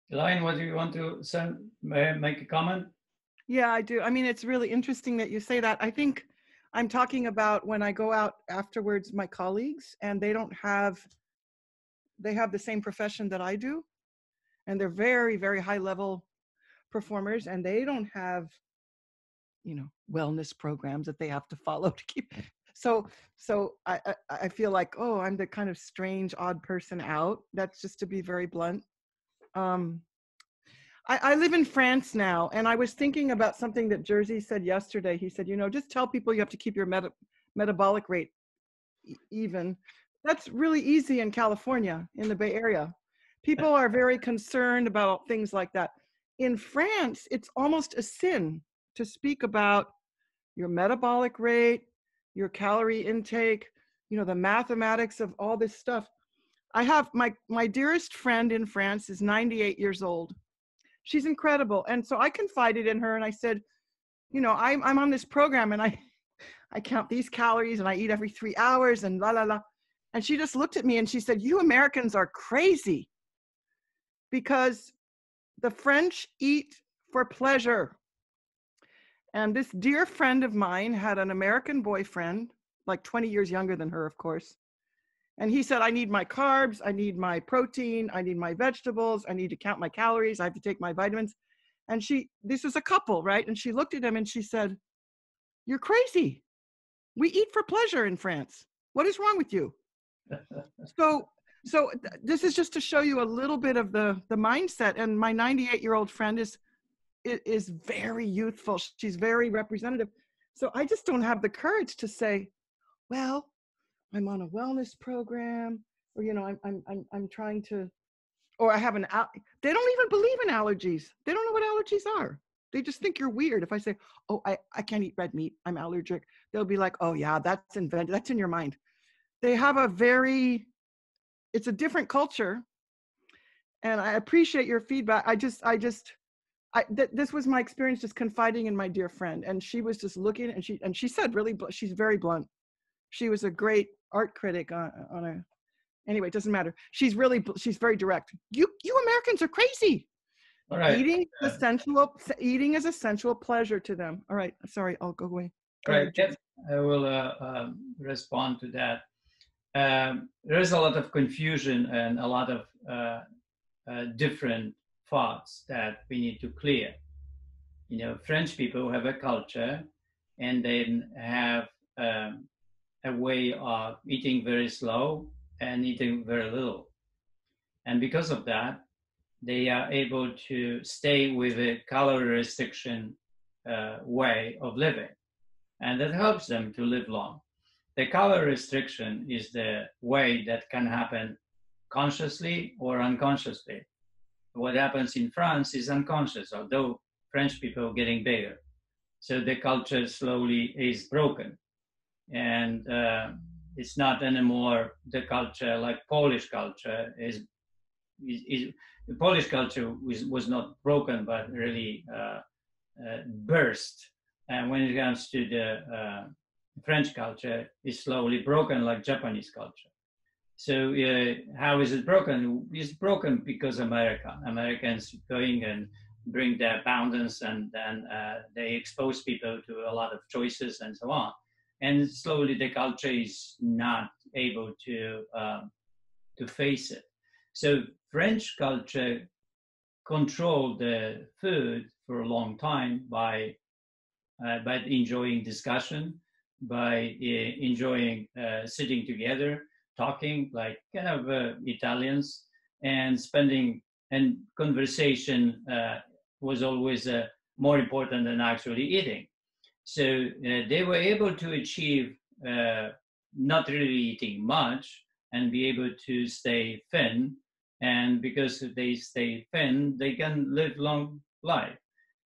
Elaine, what do you want to make a comment? Yeah, I do. I mean, it's really interesting that you say that. I think I'm talking about when I go out afterwards, my colleagues, and they have the same profession that I do. And they're very, very high level performers, and they don't have, wellness programs that they have to follow to keep. So I feel like, oh, I'm the kind of strange, odd person out. That's just to be very blunt. I live in France now, and I was thinking about something that Jerzy said yesterday. He said, just tell people you have to keep your metabolic rate even. That's really easy in California, in the Bay Area. People are very concerned about things like that. In France, it's almost a sin to speak about your metabolic rate, your calorie intake, the mathematics of all this stuff. I have my dearest friend in France is 98 years old. She's incredible. And so I confided in her and I said, I'm on this program and I count these calories and I eat every 3 hours and la, la, la. And she just looked at me and she said, you Americans are crazy because the French eat for pleasure. And this dear friend of mine had an American boyfriend, like 20 years younger than her, of course. And he said, I need my carbs, I need my protein, I need my vegetables, I need to count my calories, I have to take my vitamins. And this was a couple, right? And she looked at him and she said, you're crazy. We eat for pleasure in France. What is wrong with you? So this is just to show you a little bit of the mindset. And my 98-year-old friend is very youthful. She's very representative. So I just don't have the courage to say, well, I'm on a wellness program, or I'm trying to, or I have they don't even believe in allergies. They don't know what allergies are. They just think you're weird. If I say, oh, I can't eat red meat, I'm allergic, they'll be like, oh yeah, that's invented. That's in your mind. They have it's a different culture. And I appreciate your feedback. This was my experience just confiding in my dear friend. And she was just looking and she said she's very blunt. She was a great art critic anyway, it doesn't matter. She's very direct. You Americans are crazy. All right. Eating is essential pleasure to them. All right. Sorry, I'll go away. Go Right. ahead, Jim. I will respond to that. There's a lot of confusion and a lot of different thoughts that we need to clear. You know, French people have a culture, and they have a way of eating very slow and eating very little. And because of that, they are able to stay with a calorie restriction way of living. And that helps them to live long. The calorie restriction is the way that can happen consciously or unconsciously. What happens in France is unconscious, although French people are getting bigger. So the culture slowly is broken. And it's not anymore the culture like Polish culture is the Polish culture was not broken, but really burst. And when it comes to the French culture, it's slowly broken like Japanese culture. So how is it broken? It's broken because Americans going and bring their abundance, and then they expose people to a lot of choices and so on. And slowly the culture is not able to face it. So French culture controlled the food for a long time by enjoying discussion, by enjoying sitting together, talking like kind of Italians, and spending, and conversation was always more important than actually eating. So they were able to achieve not really eating much and be able to stay thin. And because they stay thin, they can live long life.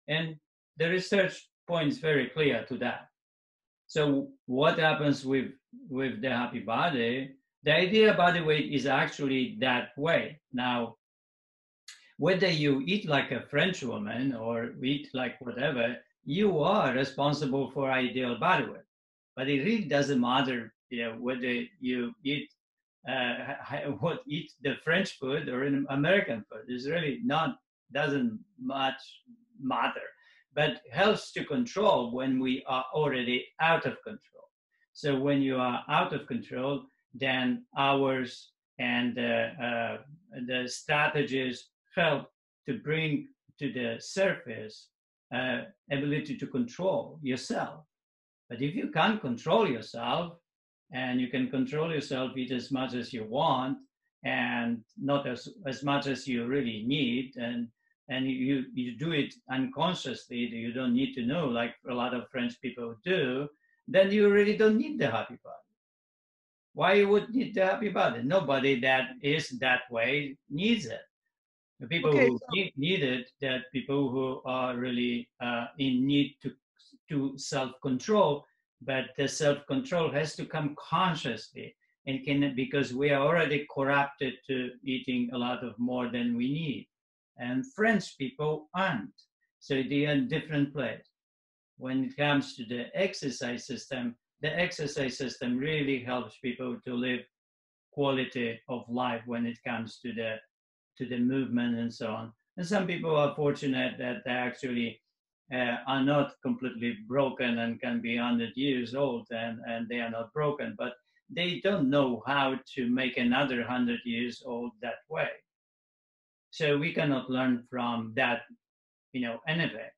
And the research points very clear to that. So what happens with the happy body? The idea body weight is actually that way. Now, whether you eat like a French woman or eat like whatever, you are responsible for ideal body weight. But it really doesn't matter, you know, whether you eat eat the French food or an American food. It's really doesn't much matter. But helps to control when we are already out of control. So when you are out of control, then hours and the strategies help to bring to the surface ability to control yourself. But if you can't control yourself, and you can control yourself, eat as much as you want, and not as much as you really need, and you do it unconsciously, you don't need to know, like a lot of French people do, then you really don't need the happy body. Why you would need the happy body? Nobody that is that way needs it. The people who need it, that people who are really in need to self-control, but the self-control has to come consciously, and because we are already corrupted to eating a lot of more than we need. And French people aren't. So they are in different place. When it comes to the exercise system really helps people to live quality of life when it comes to the movement and so on. And some people are fortunate that they actually are not completely broken and can be 100 years old, and they are not broken, but they don't know how to make another 100 years old that way. So we cannot learn from that, you know, anything.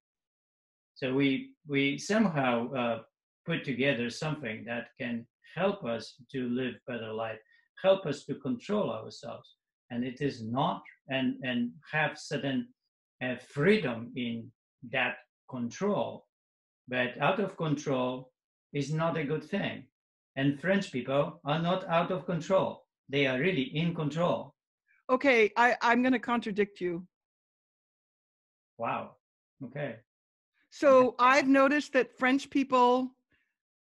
So we somehow put together something that can help us to live better life, help us to control ourselves. And it is not, and have certain freedom in that control. But out of control is not a good thing. And French people are not out of control. They are really in control. Okay, I'm going to contradict you. Wow. Okay. So I've noticed that French people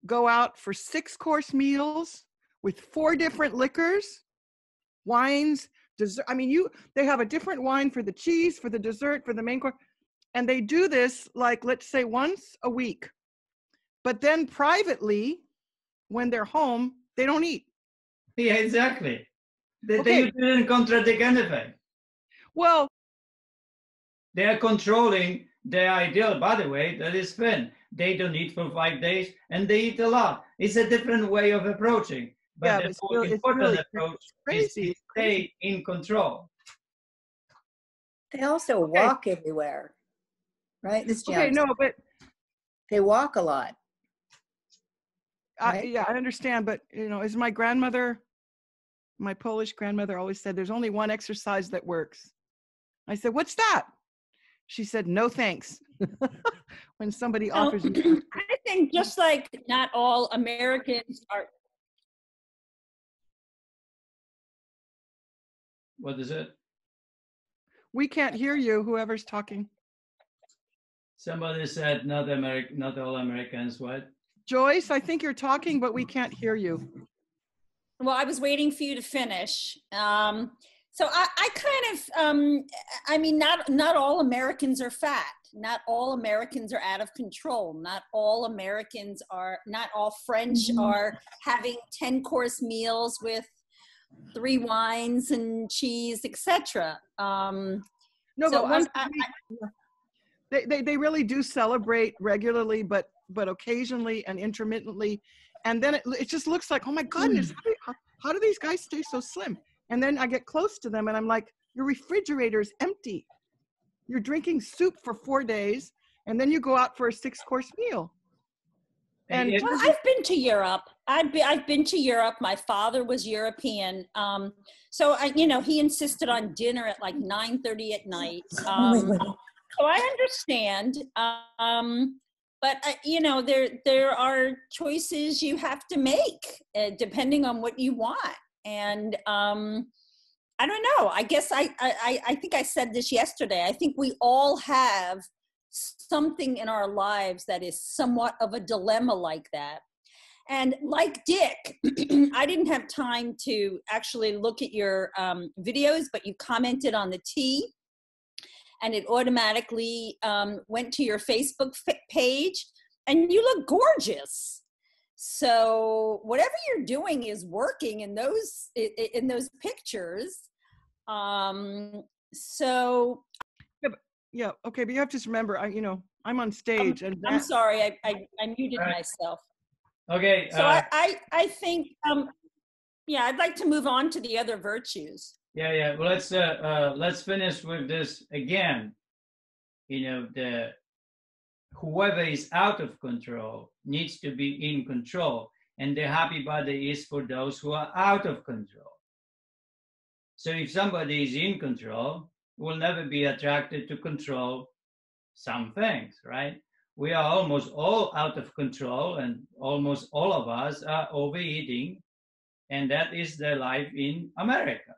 go out for 6-course meals with 4 different liquors, wines, dessert. I mean, they have a different wine for the cheese, for the dessert, for the main course. And they do this, like, let's say once a week. But then privately, when they're home, they don't eat. Yeah, exactly. They didn't contradict anything. Well, They are controlling their ideal body weight, that is thin. They don't eat for 5 days and they eat a lot. It's a different way of approaching. But Yeah, the but more still, it's important really approach it's is crazy. to It's crazy. stay in control. They also Okay. walk everywhere, right? This Okay, Janice, no, but they walk a lot. Right? yeah, I understand. But you know, as my grandmother, my Polish grandmother always said, there's only one exercise that works. I said, what's that? She said, no thanks. When somebody Well, offers you, I think just like not all Americans are. What is it? we can't hear you, whoever's talking. Somebody said not all Americans, what? Joyce, I think you're talking, but we can't hear you. Well, I was waiting for you to finish. So I kind of, I mean, not all Americans are fat. Not all Americans are out of control. Not all Americans are, not all French are having 10-course meals with 3 wines and cheese, etc. No, So but they really do celebrate regularly, but occasionally and intermittently. And then it just looks like, oh my goodness, how do these guys stay so slim? And then I get close to them and I'm like, your refrigerator's empty. You're drinking soup for 4 days and then you go out for a 6-course meal. And well, I've been to Europe. I've been to Europe. My father was European. So he insisted on dinner at like 9:30 at night. So I understand. But there are choices you have to make depending on what you want. And I don't know. I guess I think I said this yesterday. I think we all have something in our lives that is somewhat of a dilemma like that. And like Dick, I didn't have time to actually look at your videos, but you commented on the tea. And it automatically went to your Facebook page, and you look gorgeous. So whatever you're doing is working in those pictures. So yeah, okay, but you have to just remember, I'm on stage, and I'm sorry, I muted myself. Okay. So I think I'd like to move on to the other virtues. Yeah. Well, let's finish with this again. Whoever is out of control needs to be in control, and the happy body is for those who are out of control. So if somebody is in control, will never be attracted to control some things, right? We are almost all out of control, and almost all of us are overeating, and that is the life in America.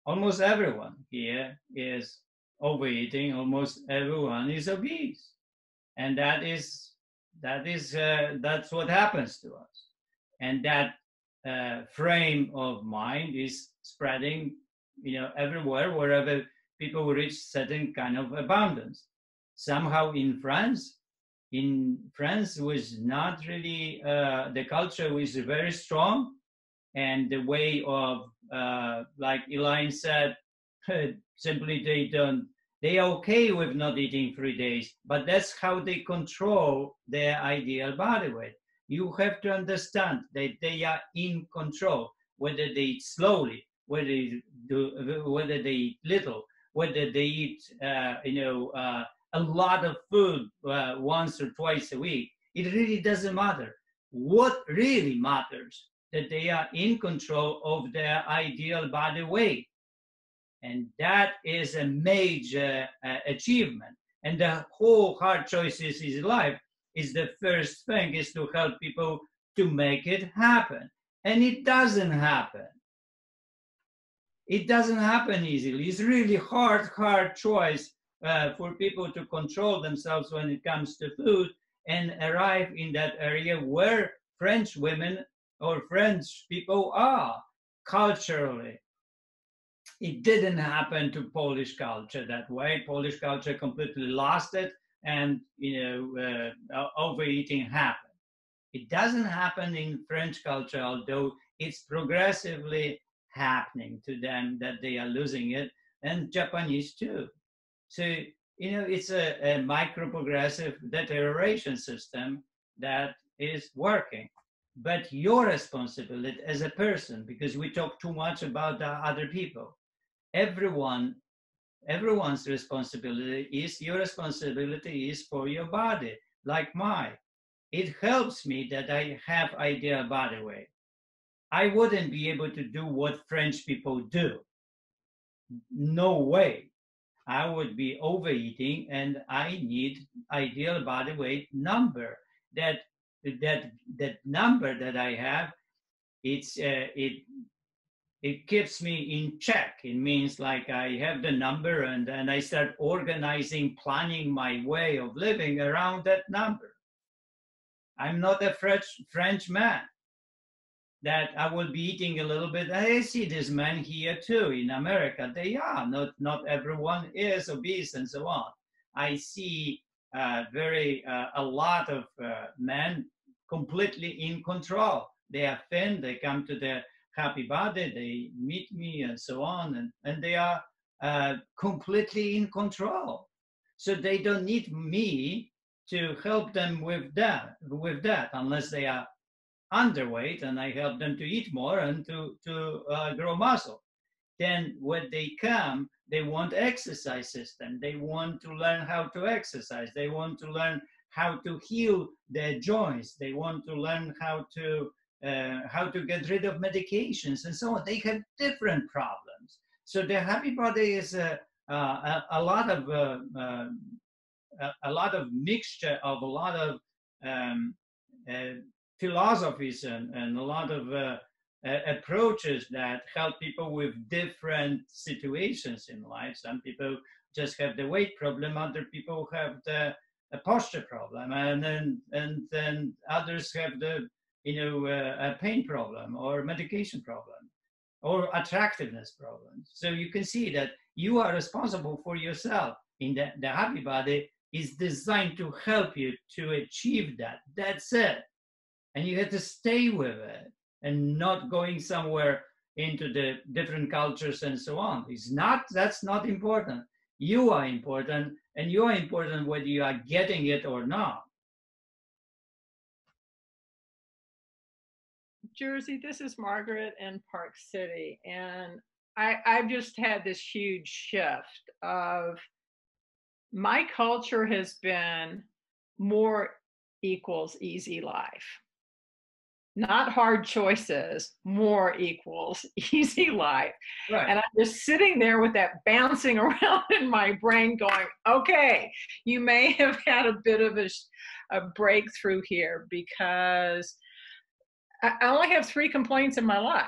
Almost everyone here is overeating. Almost everyone is obese, and that's what happens to us. And that frame of mind is spreading, everywhere, wherever people reach certain kind of abundance. Somehow in France was not really the culture was very strong, and the way of like Elaine said, simply they are okay with not eating 3 days, but that's how they control their ideal body weight. You have to understand that they are in control, whether they eat slowly, whether they eat little, whether they eat a lot of food once or twice a week. It really doesn't matter. What really matters that they are in control of their ideal body weight. And that is a major achievement. And the whole Hard Choices in Life is the first thing, is to help people to make it happen. And it doesn't happen. It doesn't happen easily. It's really hard choice for people to control themselves when it comes to food and arrive in that area where French women or French people are culturally. It didn't happen to Polish culture that way. Polish culture completely lost it, and overeating happened. It doesn't happen in French culture, although it's progressively happening to them that they are losing it, and Japanese too. So, you know, it's a micro-progressive deterioration system that is working. But your responsibility as a person, because we talk too much about the other people, everyone's responsibility is, your responsibility is for your body, like mine. It helps me that I have ideal body weight. I wouldn't be able to do what French people do. No way. I would be overeating, and I need ideal body weight number. That that number that I have, it keeps me in check. It means like I have the number, and then I start organizing, planning my way of living around that number. I'm not a French man that I will be eating a little bit. I see this man here too in America. They are not everyone is obese and so on. I see a lot of men completely in control. They are thin. They come to the happy body. They meet me and so on, and they are completely in control. So they don't need me to help them with that unless they are underweight, and I help them to eat more and to grow muscle. Then when they come, they want exercise system. They want to learn how to exercise. They want to learn how to heal their joints. They want to learn how to get rid of medications and so on. They have different problems. So the happy body is a lot of mixture of a lot of philosophies and a lot of approaches that help people with different situations in life. Some people just have the weight problem, other people have the posture problem, and then others have the a pain problem or medication problem or attractiveness problem. So you can see that you are responsible for yourself. In the happy body is designed to help you to achieve that. That's it. And you have to stay with it and not going somewhere into the different cultures and so on. That's not important. You are important, and you are important whether you are getting it or not. Jersey, this is Margaret in Park City, and I've just had this huge shift of my culture has been more equals easy life. Not hard choices, more equals easy life. Right. And I'm just sitting there with that bouncing around in my brain going, okay, you may have had a bit of a breakthrough here, because I only have 3 complaints in my life.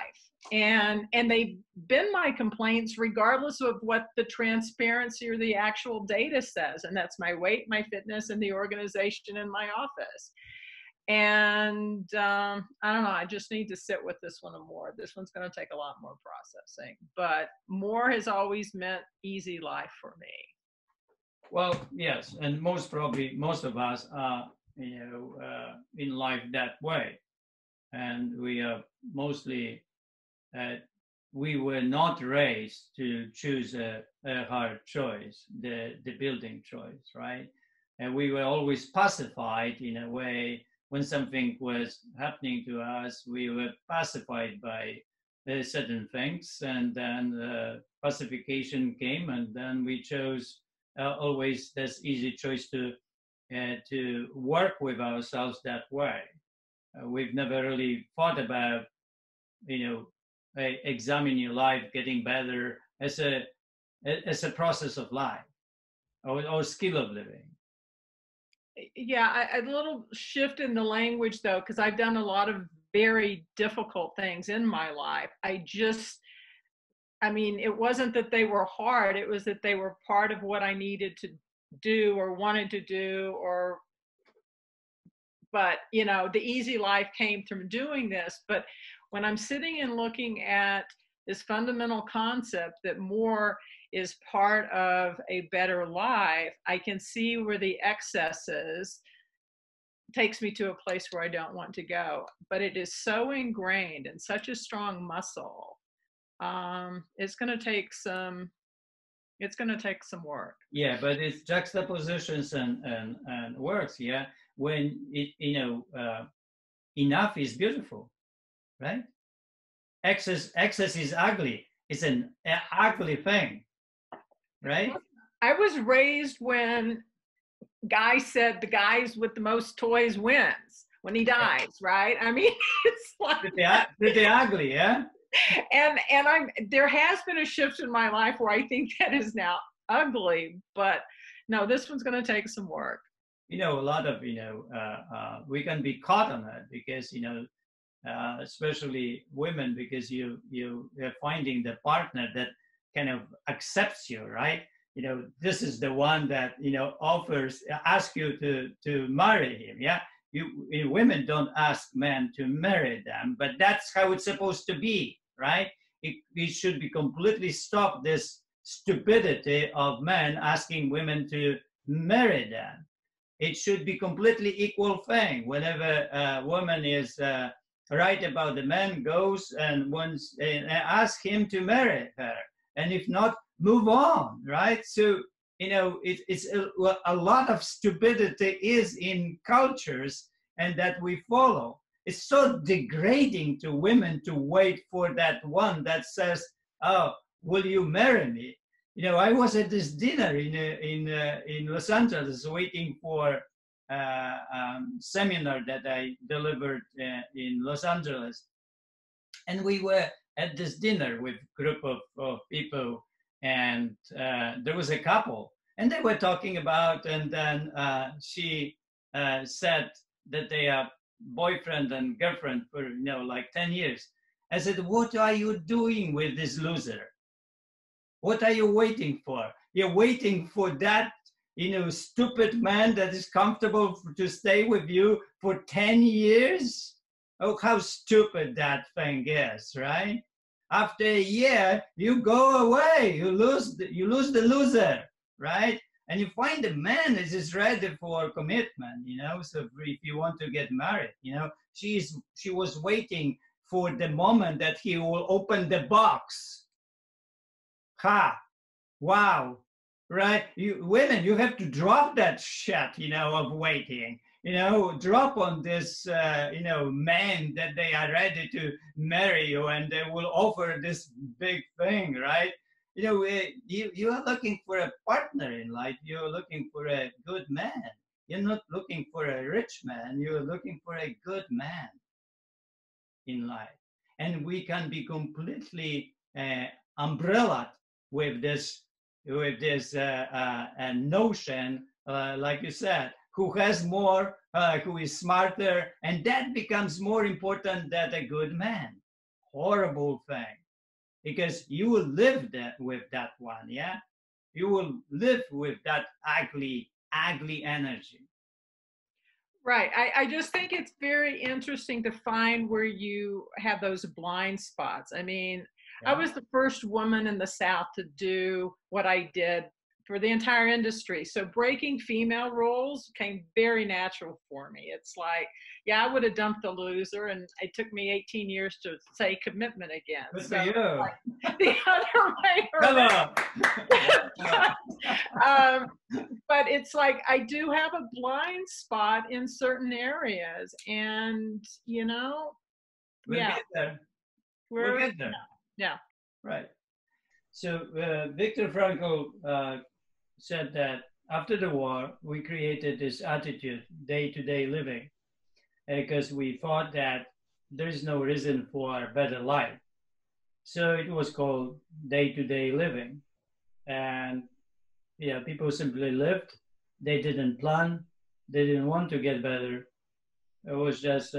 And they've been my complaints regardless of what the transparency or the actual data says. And that's my weight, my fitness, and the organization in my office. And I don't know, I just need to sit with this one more. This one's going to take a lot more processing, but more has always meant easy life for me. Well, yes, and most of us are, in life that way. And we are mostly, we were not raised to choose a hard choice, the building choice, right? And we were always pacified in a way. When something was happening to us, we were pacified by certain things, and then pacification came, and then we chose always this easy choice to work with ourselves that way. We've never really thought about, examine your life, getting better as a process of life or skill of living. Yeah, a little shift in the language though, because I've done a lot of very difficult things in my life. It wasn't that they were hard, it was that they were part of what I needed to do or wanted to do, but the easy life came from doing this. But when I'm sitting and looking at this fundamental concept that more is part of a better life, I can see where the excesses takes me to a place where I don't want to go. But it is so ingrained and such a strong muscle. It's going to take some It's going to take some work. Yeah, but it's juxtapositions and works. Yeah, when enough is beautiful, right? Excess is ugly. It's an ugly thing, right? I was raised when Guy said the guys with the most toys wins when he dies, right? I mean, it's like pretty ugly, yeah. And there has been a shift in my life where I think that is now ugly, but no, this one's going to take some work. A lot of we can be caught on that because especially women, because you're finding the partner that kind of accepts you, right? This is the one that asks you to marry him. Yeah, women don't ask men to marry them, but that's how it's supposed to be, right? It should be completely stop this stupidity of men asking women to marry them. It should be completely equal thing. Whenever a woman is right about the man, goes and wants and ask him to marry her, and if not, move on, right? So it's a lot of stupidity is in cultures and that we follow. It's so degrading to women to wait for that one that says, "Oh, will you marry me?" I was at this dinner in Los Angeles waiting for seminar that I delivered in Los Angeles, and we were at this dinner with a group of people, and there was a couple, and they were talking about, and then she said that they are boyfriend and girlfriend for like 10 years. I said, "What are you doing with this loser? What are you waiting for? You're waiting for that stupid man that is comfortable to stay with you for 10 years? Oh, how stupid that thing is, right? After a year, you go away. You lose the loser, right? And you find a man that is ready for commitment, So if you want to get married, she was waiting for the moment that he will open the box. Ha! Wow! Right? Women, you have to drop that shit, of waiting. Drop on this, man that they are ready to marry you and they will offer this big thing, right? You are looking for a partner in life. You're looking for a good man. You're not looking for a rich man. You're looking for a good man in life. And we can be completely umbrella with this notion, like you said, who has more, who is smarter, and that becomes more important than a good man. Horrible thing, because you will live with that one, yeah? You will live with that ugly energy. Right. I just think it's very interesting to find where you have those blind spots. I mean, I was the first woman in the South to do what I did for the entire industry. So breaking female roles came very natural for me. It's like, yeah, I would have dumped the loser, and it took me 18 years to say commitment again. Good so for you. like the other way around. But it's like I do have a blind spot in certain areas, and We'll get there. We'll get there. Yeah. Right. So Viktor Frankl said that after the war, we created this attitude, day-to-day living, because we thought that there is no reason for a better life. So it was called day-to-day living. And people simply lived. They didn't plan. They didn't want to get better. It was just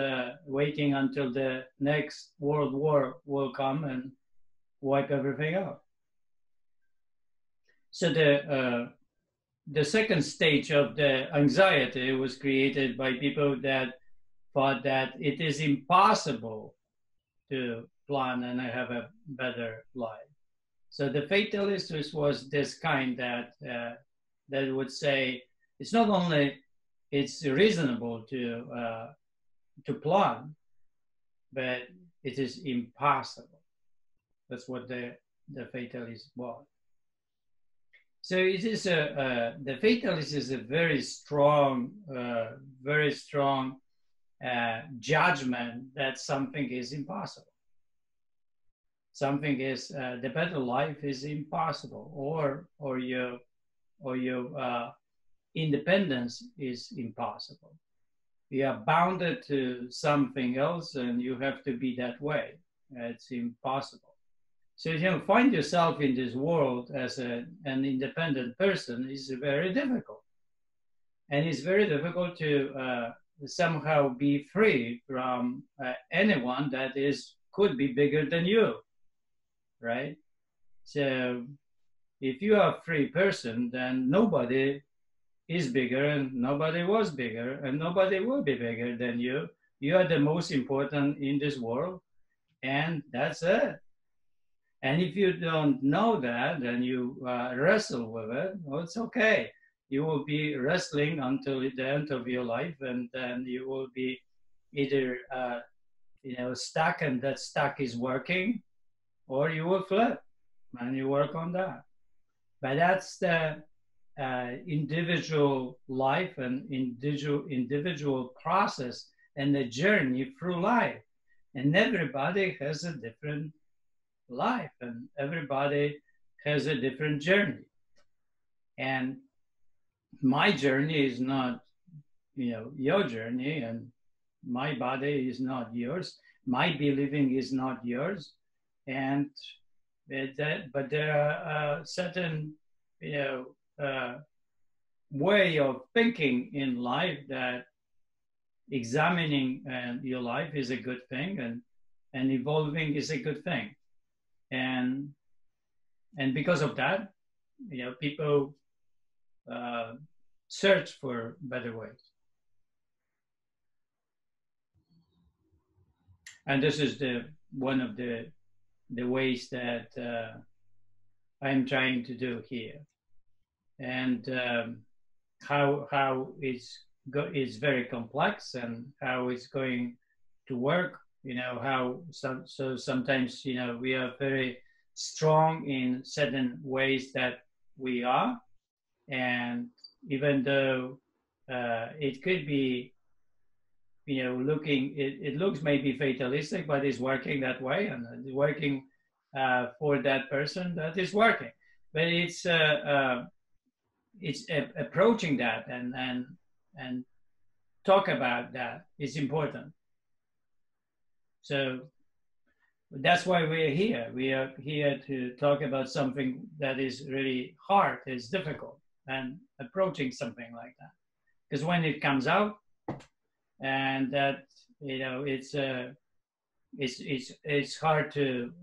waiting until the next world war will come and wipe everything out. So the second stage of the anxiety was created by people that thought that it is impossible to plan and have a better life. So the fatalist was this kind that would say it's not only it's reasonable to plan, but it is impossible. That's what the fatalist was. So it is the fatalist is a very strong judgment that something is impossible. Something is the better life is impossible, or your independence is impossible. You are bounded to something else, and you have to be that way. It's impossible. So you find yourself in this world as an independent person is very difficult, and it's very difficult to somehow be free from anyone that could be bigger than you, right? So if you are a free person, then nobody is bigger, and nobody was bigger, and nobody will be bigger than you. You are the most important in this world, and that's it. And if you don't know that, then you wrestle with it. Well, it's okay. You will be wrestling until the end of your life, and then you will be either stuck, and that stuck is working, or you will flip, and you work on that. But that's the individual life and individual process and the journey through life. And everybody has a different life, and everybody has a different journey. And my journey is not your journey, and my body is not yours, my believing is not yours. And but there are certain way of thinking in life that examining your life is a good thing, and evolving is a good thing. And because of that, people search for better ways. And this is one of the ways that I'm trying to do here. And how it's very complex, and how it's going to work. So sometimes we are very strong in certain ways that we are, and even though it could be it looks maybe fatalistic, but it's working that way, and it's working for that person that is working. But it's approaching that and talk about that is important. So that's why we're here. We are here to talk about something that is really hard, is difficult, and approaching something like that. Because when it comes out, and that it's hard to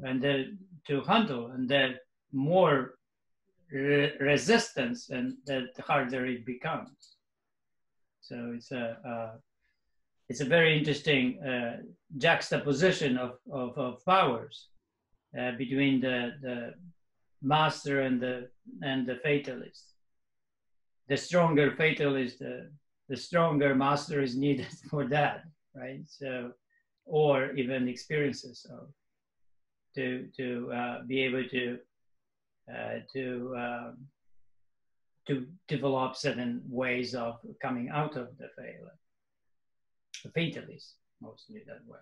handle, and the more resistance, and the harder it becomes. So it's a very interesting juxtaposition of powers between the master and the fatalist. The stronger fatalist, the stronger master is needed for that, right? So, or even experiences of to be able to develop certain ways of coming out of the failure. The fatalist, mostly that way.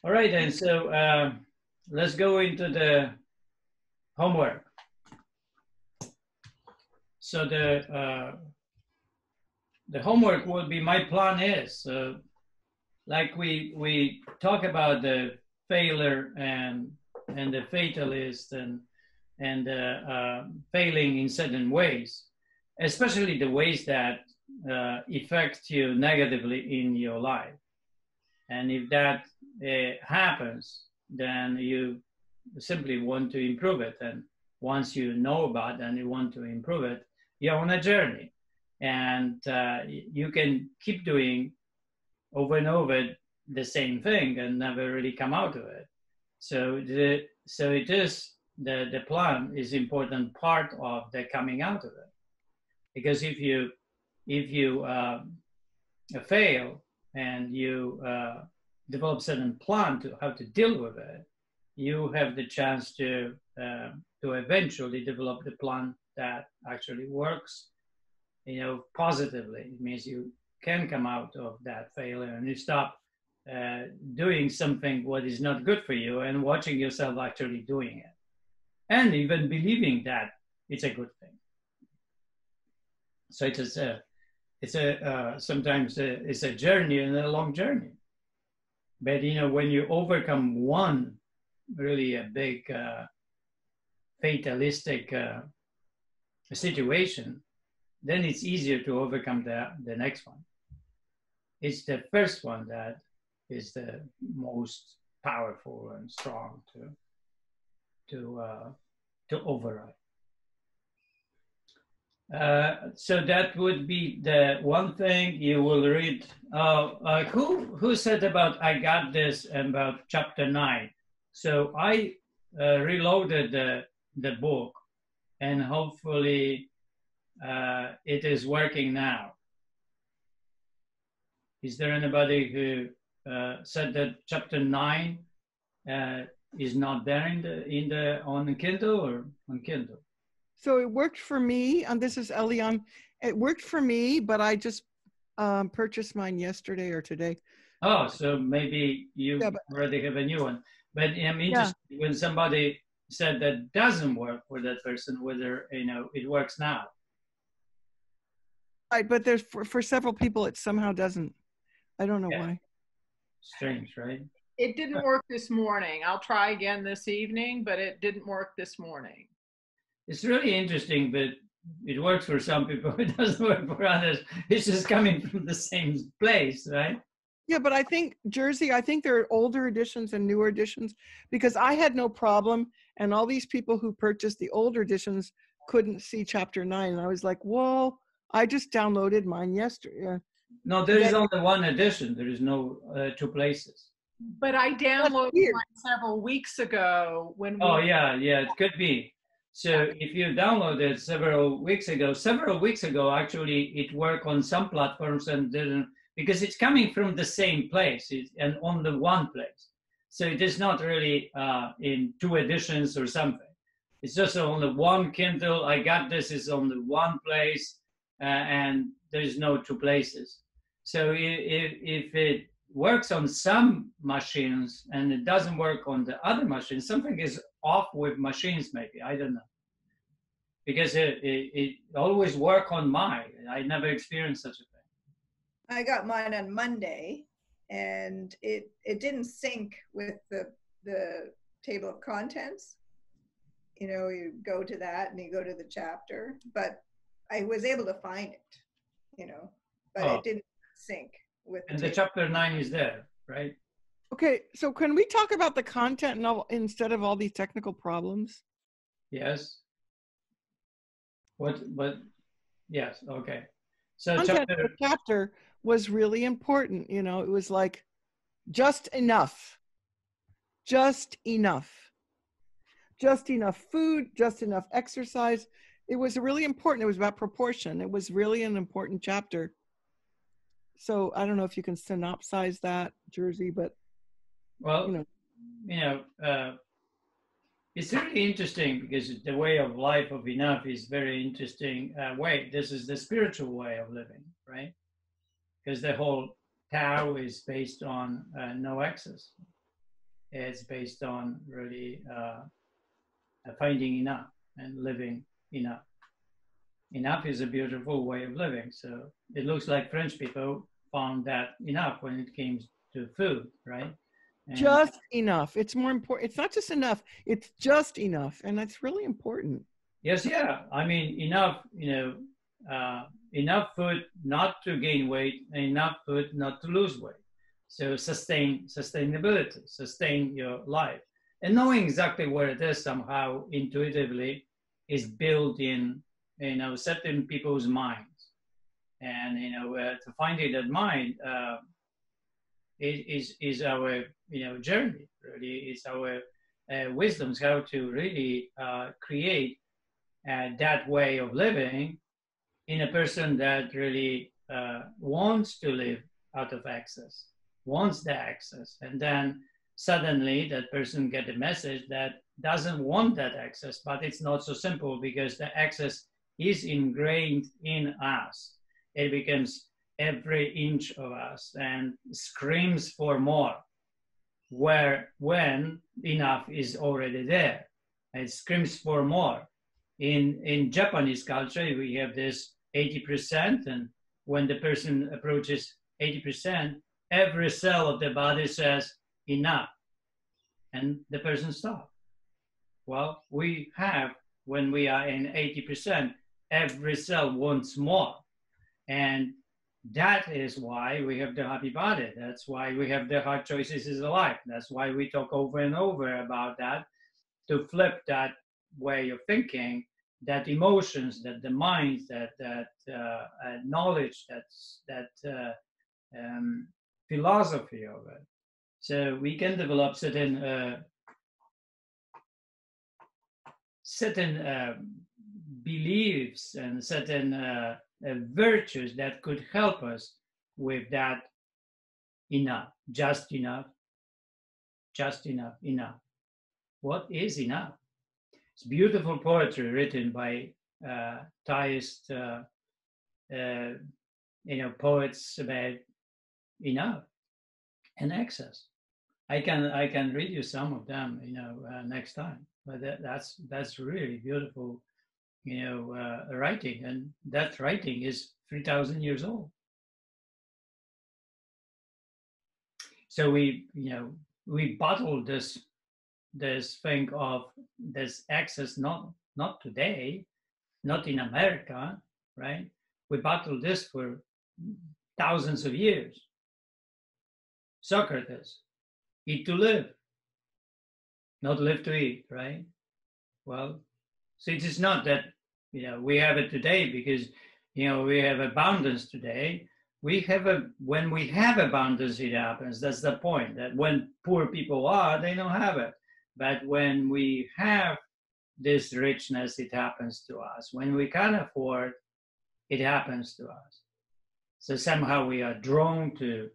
All right, and so let's go into the homework. So the homework will be, my plan is, like we talk about the failure and the fatalist and failing in certain ways, especially the ways that affect you negatively in your life. And if that happens, then you simply want to improve it. And once you know about it and you want to improve it, you're on a journey. And you can keep doing over and over the same thing and never really come out of it. So it is, the plan is important part of the coming out of it. Because if you fail and you develop certain plan to how to deal with it, you have the chance to to eventually develop the plan that actually works, positively. It means you can come out of that failure and you stop doing something what is not good for you and watching yourself actually doing it, and even believing that it's a good thing. So sometimes it's a journey and a long journey. But when you overcome one really a big fatalistic situation, then it's easier to overcome the next one. It's the first one that is the most powerful and strong to override. So that would be the one thing you will read. Who said about I got this about chapter 9? So I reloaded the book, and hopefully it is working now. Is there anybody who said that chapter 9 is not there on the Kindle or on Kindle? So it worked for me, and this is Elian. It worked for me, but I just purchased mine yesterday or today. Oh, so maybe you already have a new one. But I'm interested when somebody said that doesn't work for that person, whether it works now. Right, but there's for several people it somehow doesn't. I don't know why. Strange, right? It didn't work this morning. I'll try again this evening, but it didn't work this morning. It's really interesting, but it works for some people. It doesn't work for others. It's just coming from the same place, right? Yeah, but I think, Jersey, I think there are older editions and newer editions, because I had no problem, and all these people who purchased the older editions couldn't see chapter 9. And I was like, whoa, I just downloaded mine yesterday. No, there is only one edition. There is no 2 places. But I downloaded mine several weeks ago when we... Oh, yeah, it could be. So if you downloaded several weeks ago, actually it worked on some platforms and didn't, because it's coming from the same place and on the one place. So it is not really in 2 editions or something. It's just on the one Kindle. I got this is on the one place and there's no 2 places. So if it works on some machines and it doesn't work on the other machines, something is off with machines maybe, I don't know. Because it always work on mine. I never experienced such a thing. I got mine on Monday and it didn't sync with the table of contents. You go to that and you go to the chapter, but I was able to find it, but it didn't sync with and the chapter 9 is there, right? Okay, so can we talk about the content instead of all these technical problems? Yes. But yes, okay. So chapter was really important. It was like just enough food, just enough exercise. It was really important. It was about proportion. It was really an important chapter. So I don't know if you can synopsize that, Jersey, but well, it's really interesting because the way of life of enough is very interesting way. This is the spiritual way of living, right? Because the whole Tao is based on no excess. It's based on really finding enough and living enough. Enough is a beautiful way of living. So it looks like French people found that enough when it came to food, right? And just enough. It's more important. It's not just enough. It's just enough. And that's really important. Yes, yeah. I mean, enough, enough food not to gain weight, and enough food not to lose weight. So sustainability, sustain your life. And knowing exactly where it is somehow intuitively is built in, certain people's minds. And, to find it that mind is our, journey, really. It's our wisdoms, how to really create that way of living in a person that really wants to live out of excess, wants the access, and then suddenly that person get a message that doesn't want that access, but it's not so simple because the access is ingrained in us. It becomes every inch of us and screams for more, when enough is already there. It screams for more. In Japanese culture, we have this 80%, and when the person approaches 80%, every cell of the body says enough, and the person stops. Well, we have, when we are in 80%, every cell wants more. And that is why we have the happy body. That's why we have the hard choices is alive. That's why we talk over and over about that, to flip that way of thinking, that emotions, that the mind, that knowledge, that philosophy of it. So we can develop certain beliefs and certain virtues that could help us with that enough, just enough, just enough, enough. What is enough? It's beautiful poetry written by Taoist, poets about enough and excess. I can read you some of them, next time. But that's really beautiful, writing, and that writing is 3,000 years old. So we bottle this thing of this access, not today, not in America, right? We bottled this for thousands of years. Socrates, eat to live, not live to eat, right? Well, so it is not that, we have it today because, we have abundance today. When we have abundance, it happens. That's the point, that when poor people are, they don't have it. But when we have this richness, it happens to us. When we can afford, it happens to us. So somehow we are drawn to,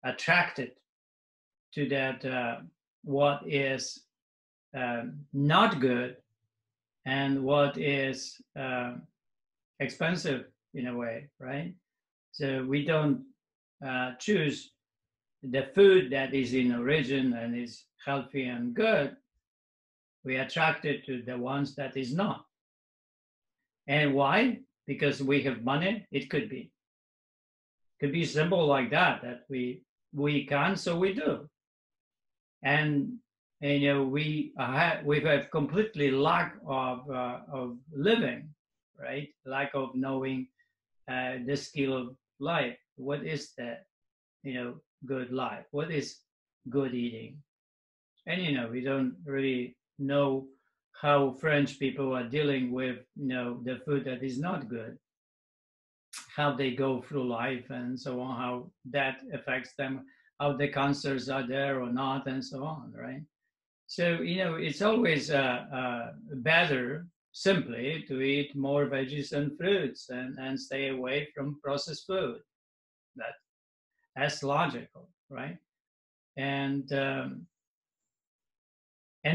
attracted to that, what is not good and what is expensive in a way, right? So we don't choose the food that is in origin and is healthy and good. We are attracted to the ones that is not. And why? Because we have money? It could be. Could be simple like that we can, so we do. And we have completely lack of living, right? Lack of knowing the skill of life. What is the good life? What is good eating? And we don't really know how French people are dealing with the food that is not good, how they go through life and so on, how that affects them, how the cancers are there or not, and so on, right? So, it's always better simply to eat more veggies and fruits and stay away from processed food. That's logical, right? And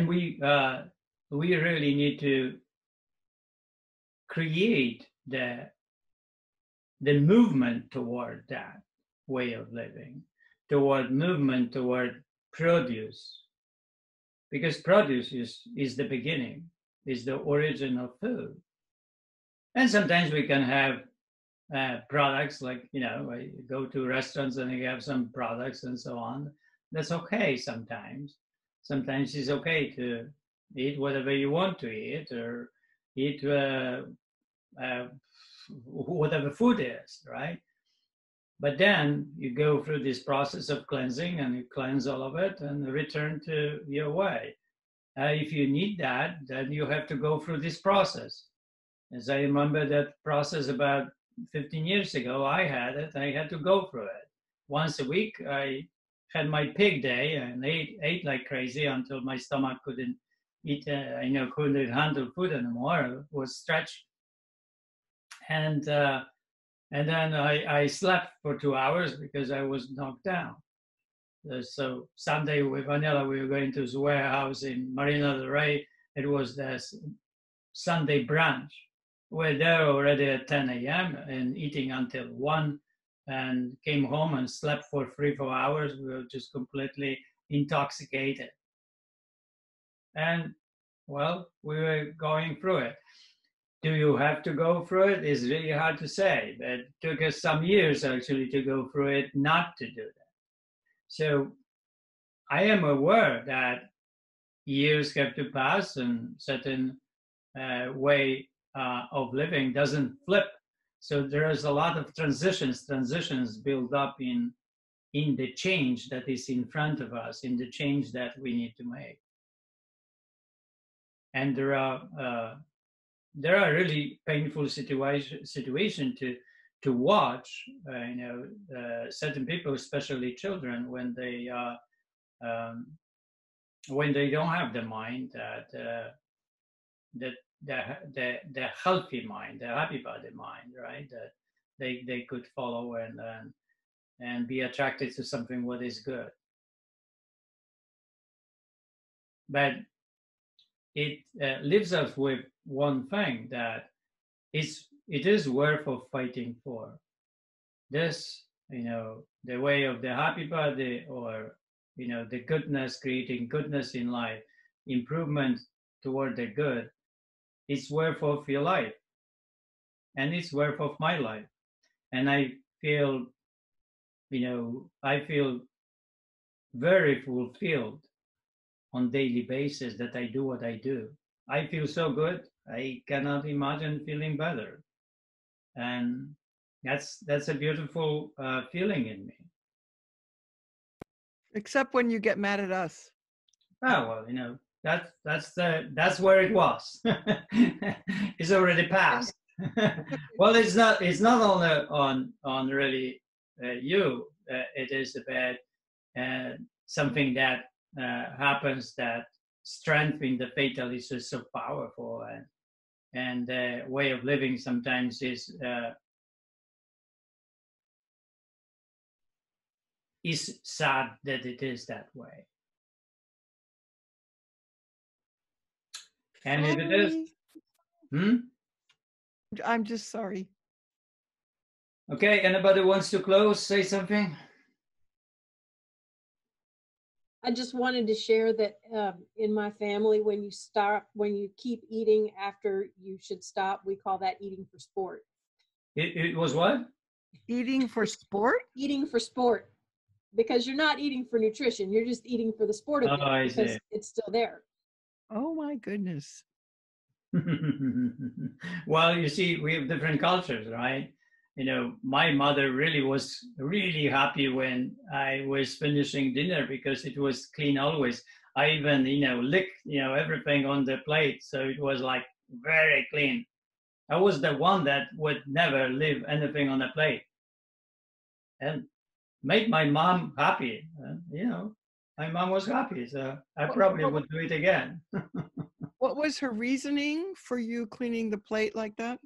we really need to create the movement toward that way of living, toward movement toward produce, because produce is the beginning, is the origin of food. And sometimes we can have products like, I go to restaurants and you have some products and so on. That's okay sometimes. Sometimes it's okay to eat whatever you want to eat, or eat whatever food is, right? But then you go through this process of cleansing and you cleanse all of it and return to your way. If you need that, then you have to go through this process. As I remember that process about 15 years ago, I had to go through it. Once a week, I had my pig day and ate like crazy until my stomach couldn't eat, couldn't handle food anymore. It was stretched. And then I slept for 2 hours because I was knocked down. So Sunday with Vanilla, we were going to the warehouse in Marina del Rey. It was the Sunday brunch. We're there already at 10 a.m. and eating until 1, and came home and slept for 3-4 hours. We were just completely intoxicated. And well, we were going through it. Do you have to go through it? It's really hard to say. But it took us some years actually to go through it, not to do that. So I am aware that years have to pass and certain way of living doesn't flip. So there is a lot of transitions build up in the change that is in front of us, in the change that we need to make. And there are really painful situation to watch. Certain people, especially children, when they don't have the mind the healthy mind, the happy body mind, right? That they could follow and be attracted to something what is good. But it leaves us with one thing, that it is worth of fighting for. This, the way of the happy body, or the goodness, creating goodness in life, improvement toward the good, it's worth of your life, and it's worth of my life. And I feel very fulfilled on daily basis that I do what I do. I feel so good. I cannot imagine feeling better. And that's a beautiful feeling in me. Except when you get mad at us. Oh, well, that's where it was. It's already passed. Well, it's not only on really you. It is about something that happens that strengthening the fatal is just so powerful, and the way of living sometimes is sad that it is that way. And if it is, I'm just sorry. Okay, anybody wants to close, say something? I just wanted to share that in my family, when you keep eating after you should stop, we call that eating for sport. It was what? Eating for sport? Eating for sport. Because you're not eating for nutrition, you're just eating for the sport of it, because it's still there. Oh my goodness. Well, you see, we have different cultures, right? My mother really was really happy when I was finishing dinner, because it was clean always. I even, licked, everything on the plate. So it was like very clean. I was the one that would never leave anything on the plate. And made my mom happy. My mom was happy. So I probably would do it again. What was her reasoning for you cleaning the plate like that?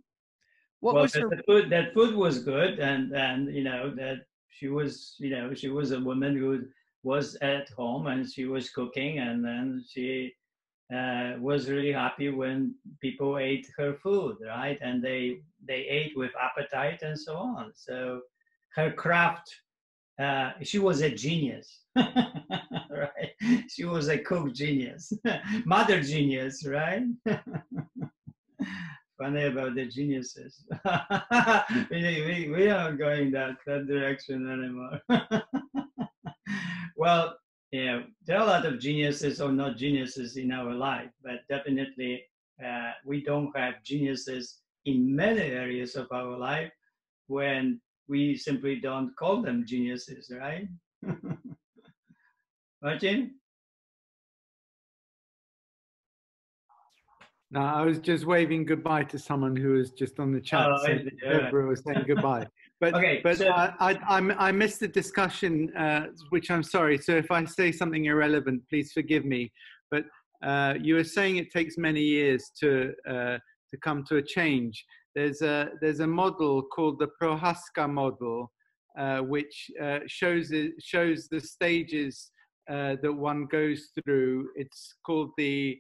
That food was good, and that she was a woman who was at home and she was cooking, and then she was really happy when people ate her food, right? And they ate with appetite and so on. So her craft, she was a genius. Right? She was a cook genius, mother genius, right? Funny about the geniuses. we aren't going that direction anymore. Well, there are a lot of geniuses or not geniuses in our life, but definitely we don't have geniuses in many areas of our life when we simply don't call them geniuses, right? Martin? No, I was just waving goodbye to someone who was just on the chat. Deborah was saying goodbye. But okay, I missed the discussion, which I'm sorry. So if I say something irrelevant, please forgive me. But you were saying it takes many years to come to a change. There's a model called the Prohaska model, which shows the stages that one goes through. It's called the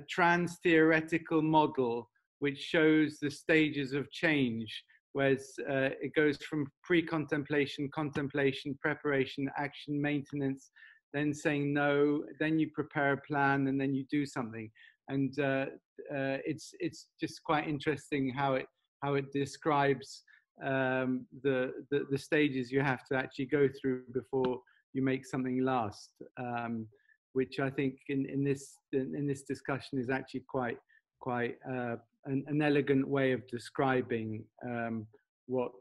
trans-theoretical model, which shows the stages of change, whereas it goes from pre-contemplation, contemplation, preparation, action, maintenance, then saying no, then you prepare a plan, and then you do something. And it's just quite interesting how it describes the stages you have to actually go through before you make something last, which I think in this discussion is actually quite an elegant way of describing what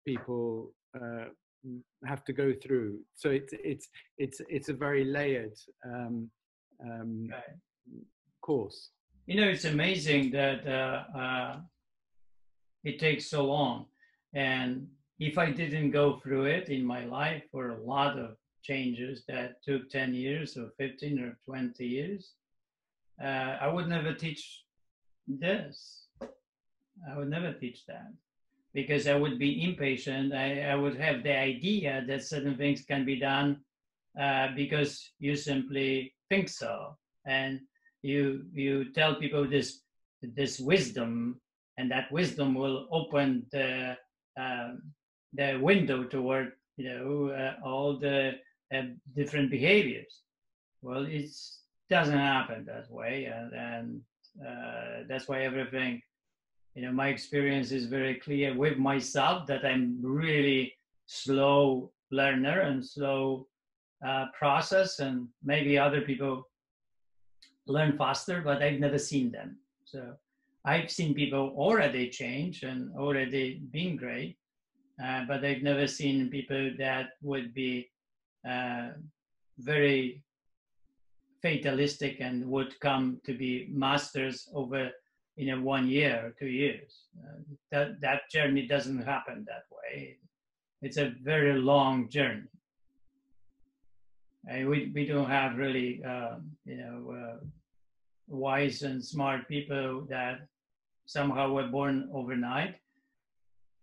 people have to go through. So it's a very layered course. You know, it's amazing that it takes so long. And if I didn't go through it in my life, for a lot of changes that took 10 years or 15 or 20 years, I would never teach this. I would never teach that, because I would be impatient. I would have the idea that certain things can be done because you simply think so. And you tell people this wisdom, and that wisdom will open the window toward, you know, all the different behaviors. Well, it doesn't happen that way, and that's why everything, you know, my experience is very clear with myself that I'm really slow learner and slow process, and maybe other people learn faster, but I've never seen them. So I've seen people already change and already being great, but I've never seen people that would be very fatalistic and would come to be masters over, you know, 1 year or 2 years. That journey doesn't happen that way. It's a very long journey. We don't have really, you know, wise and smart people that somehow were born overnight,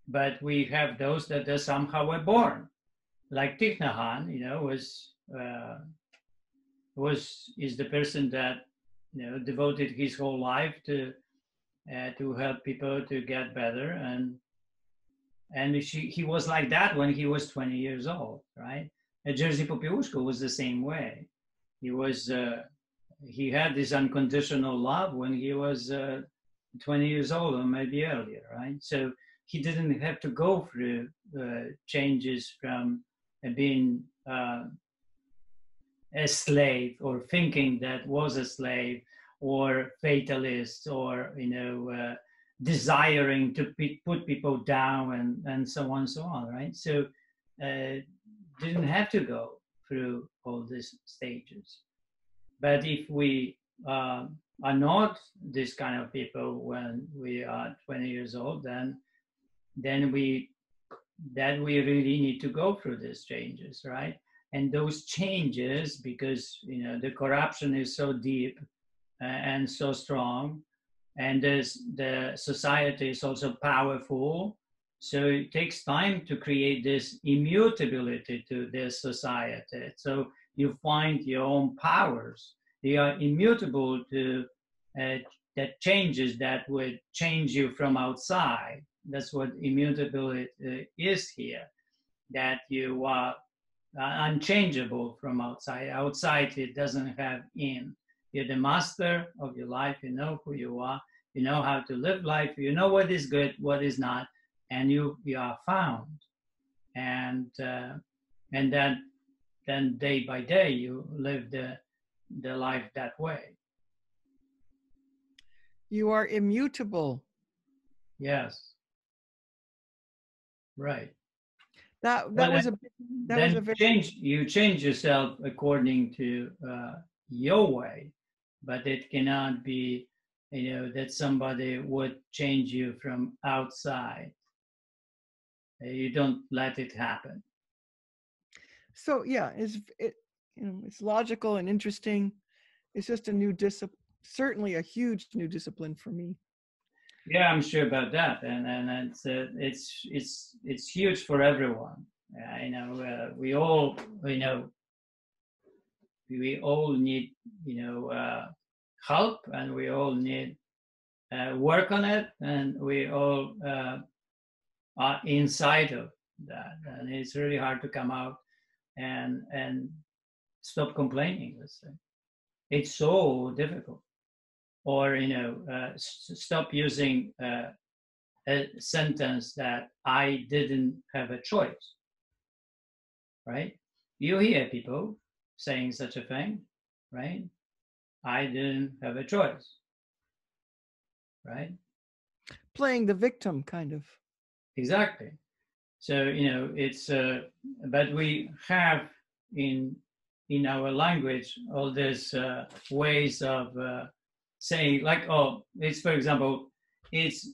but we have those that are somehow were born, like Thich Nhat Hanh, you know, is the person that, you know, devoted his whole life to help people to get better, and he was like that when he was 20 years old, right? And Jerzy Popiełuszko was the same way. He had this unconditional love when he was 20 years old, or maybe earlier, right? So he didn't have to go through changes from being a slave, or thinking that was a slave, or fatalist, or, you know, desiring to put people down, and so on and so on, right? So didn't have to go through all these stages. But if we are not this kind of people when we are 20 years old, then we really need to go through these changes, right? And those changes, because, you know, the corruption is so deep and so strong, and the society is also powerful, so it takes time to create this immutability to this society. So you find your own powers. They are immutable to that changes that would change you from outside. That's what immutability is here, that you are unchangeable from outside. Outside, it doesn't have in. You're the master of your life. You know who you are. You know how to live life. You know what is good, what is not, and you are found. And then day by day you live the life that way. You are immutable. Yes. Right. That was a very you change yourself according to your way, but it cannot be, you know, that somebody would change you from outside. You don't let it happen. So yeah, it's logical and interesting. It's just a new discipline, certainly a huge new discipline for me. Yeah, I'm sure about that, and it's huge for everyone. You know, we all we all need help, and we all need work on it, and we all are inside of that, and it's really hard to come out and stop complaining. Let's say it's so difficult, or stop using a sentence that I didn't have a choice. Right? You hear people saying such a thing, right? I didn't have a choice. Right? Playing the victim, kind of. Exactly. So it's but we have in our language all these ways of saying, like, oh, it's, for example, it's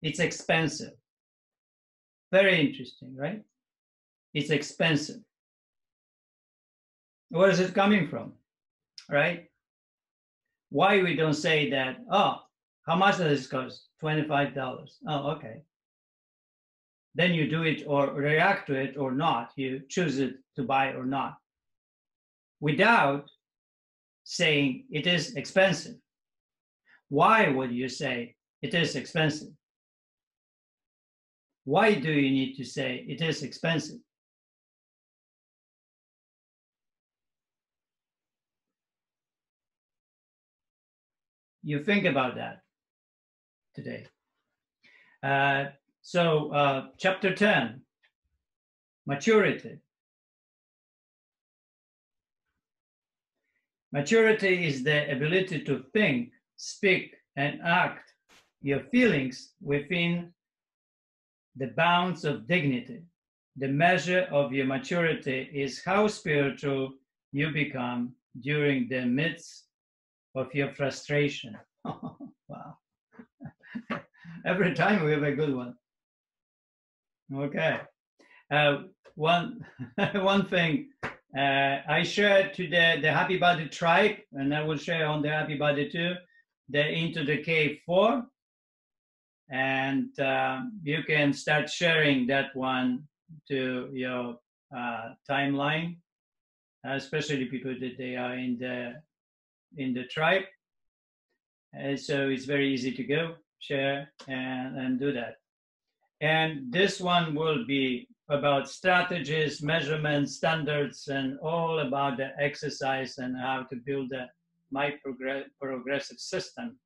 expensive. Very interesting, right? It's expensive. Where is it coming from, right? Why we don't say that? Oh, how much does this cost? $25. Oh, okay. Then you do it or react to it or not. You choose it to buy or not, without saying it is expensive. Why would you say it is expensive? Why do you need to say it is expensive? You think about that today. So chapter 10, maturity. Maturity is the ability to think, speak, and act your feelings within the bounds of dignity. The measure of your maturity is how spiritual you become during the midst of your frustration. Wow. Every time we have a good one. Okay. One thing I shared to the Happy Body tribe, and I will share on the Happy Body too, the Into the Cave 4. And you can start sharing that one to your timeline, especially people that they are in the tribe. And so it's very easy to go share and do that. And this one will be about strategies, measurements, standards, and all about the exercise and how to build my progressive system,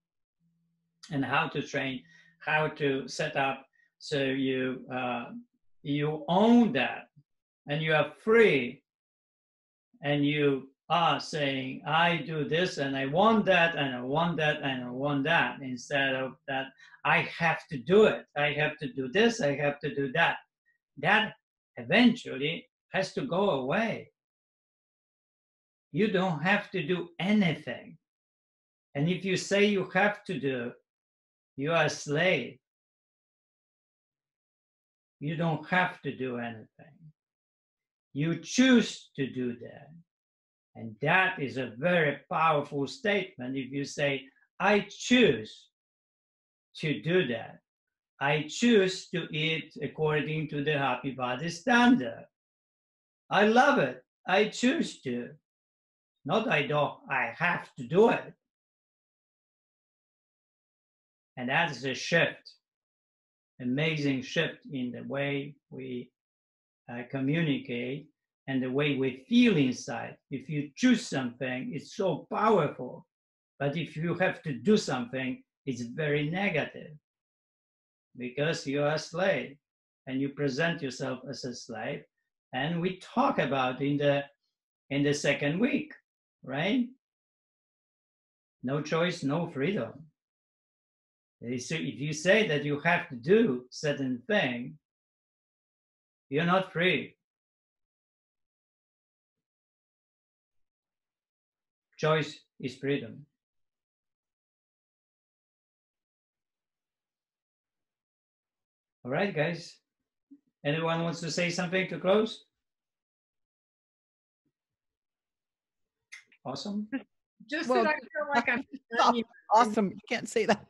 and how to train, how to set up, so you own that, and you are free, and you are saying, I do this, and I want that, and I want that, and I want that, instead of that I have to do it, I have to do this, I have to do that. That eventually has to go away. You don't have to do anything. And if you say you have to do, you are a slave. You don't have to do anything. You choose to do that. And that is a very powerful statement. If you say, I choose to do that. I choose to eat according to the Happy Body standard. I love it. I choose to. Not I don't, I have to do it. And that is a shift, amazing shift in the way we communicate and the way we feel inside. If you choose something, it's so powerful. But if you have to do something, it's very negative, because you are a slave and you present yourself as a slave. And we talk about in the second week, right? No choice, no freedom. So if you say that you have to do certain thing, you're not free. Choice is freedom. All right, guys. Anyone wants to say something to close? Awesome. Just Well, that I feel like I'm awesome. You can't say that.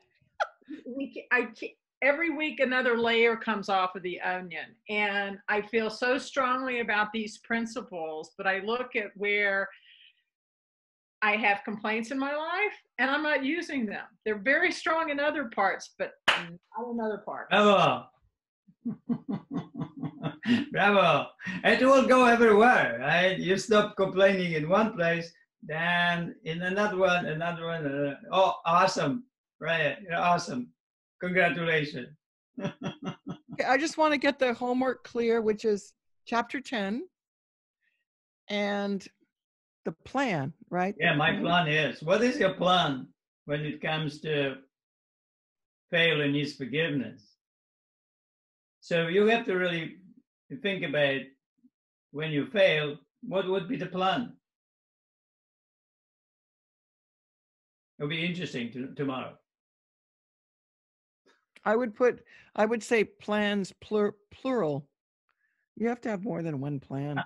every week another layer comes off of the onion, and I feel so strongly about these principles, but I look at where I have complaints in my life and I'm not using them. They're very strong in other parts, but not in other parts. Bravo. Bravo. It will go everywhere, right? You stop complaining in one place, then in another one. Oh, awesome. Right. You're awesome. Congratulations. Okay, I just want to get the homework clear, which is chapter 10 and the plan, right? Yeah, my plan is, what is your plan when it comes to fail and needs forgiveness? So you have to really think about when you fail, what would be the plan? It'll be interesting tomorrow. I would say plans plural. You have to have more than one plan.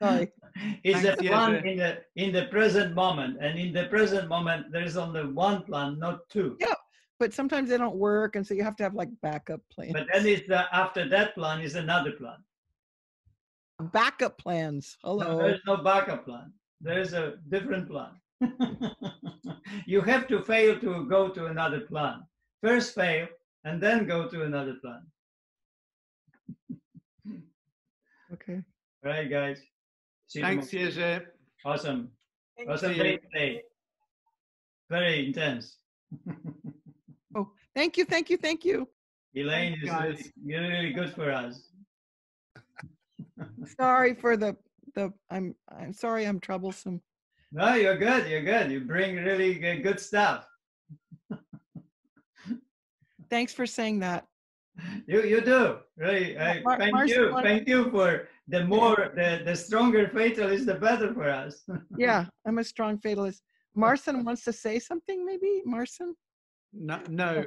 Sorry. It's a plan in the present moment, and in the present moment there is only one plan, not two. Yeah, but sometimes they don't work, and so you have to have like backup plans. But then it's after that plan is another plan. Backup plans. Hello. No, there's no backup plan. There is a different plan. You have to fail to go to another plan. First fail, and then go to another plan. Okay. All right, guys. See you Thanks, tomorrow. Jerzy. Awesome. Thank Awesome you. day today. Very intense. Oh, thank you. Elaine Thanks, is guys. really good for us. Sorry for I'm sorry I'm troublesome. No, you're good. You're good. You bring really good stuff. Thanks for saying that. You do really. Thank you. Thank you for the stronger fatalist, the better for us. Yeah, I'm a strong fatalist. Marcin wants to say something, maybe? Marcin? No.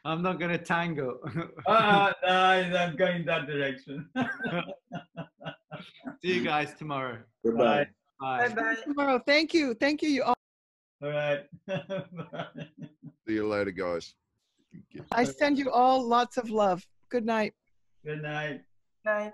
I'm not going to tango. No, I'm going that direction. See you guys tomorrow. Bye. Bye. Bye-bye. Tomorrow. Thank you. You all. All right. See you later, guys. I send you all lots of love. Good night. Good night. Bye.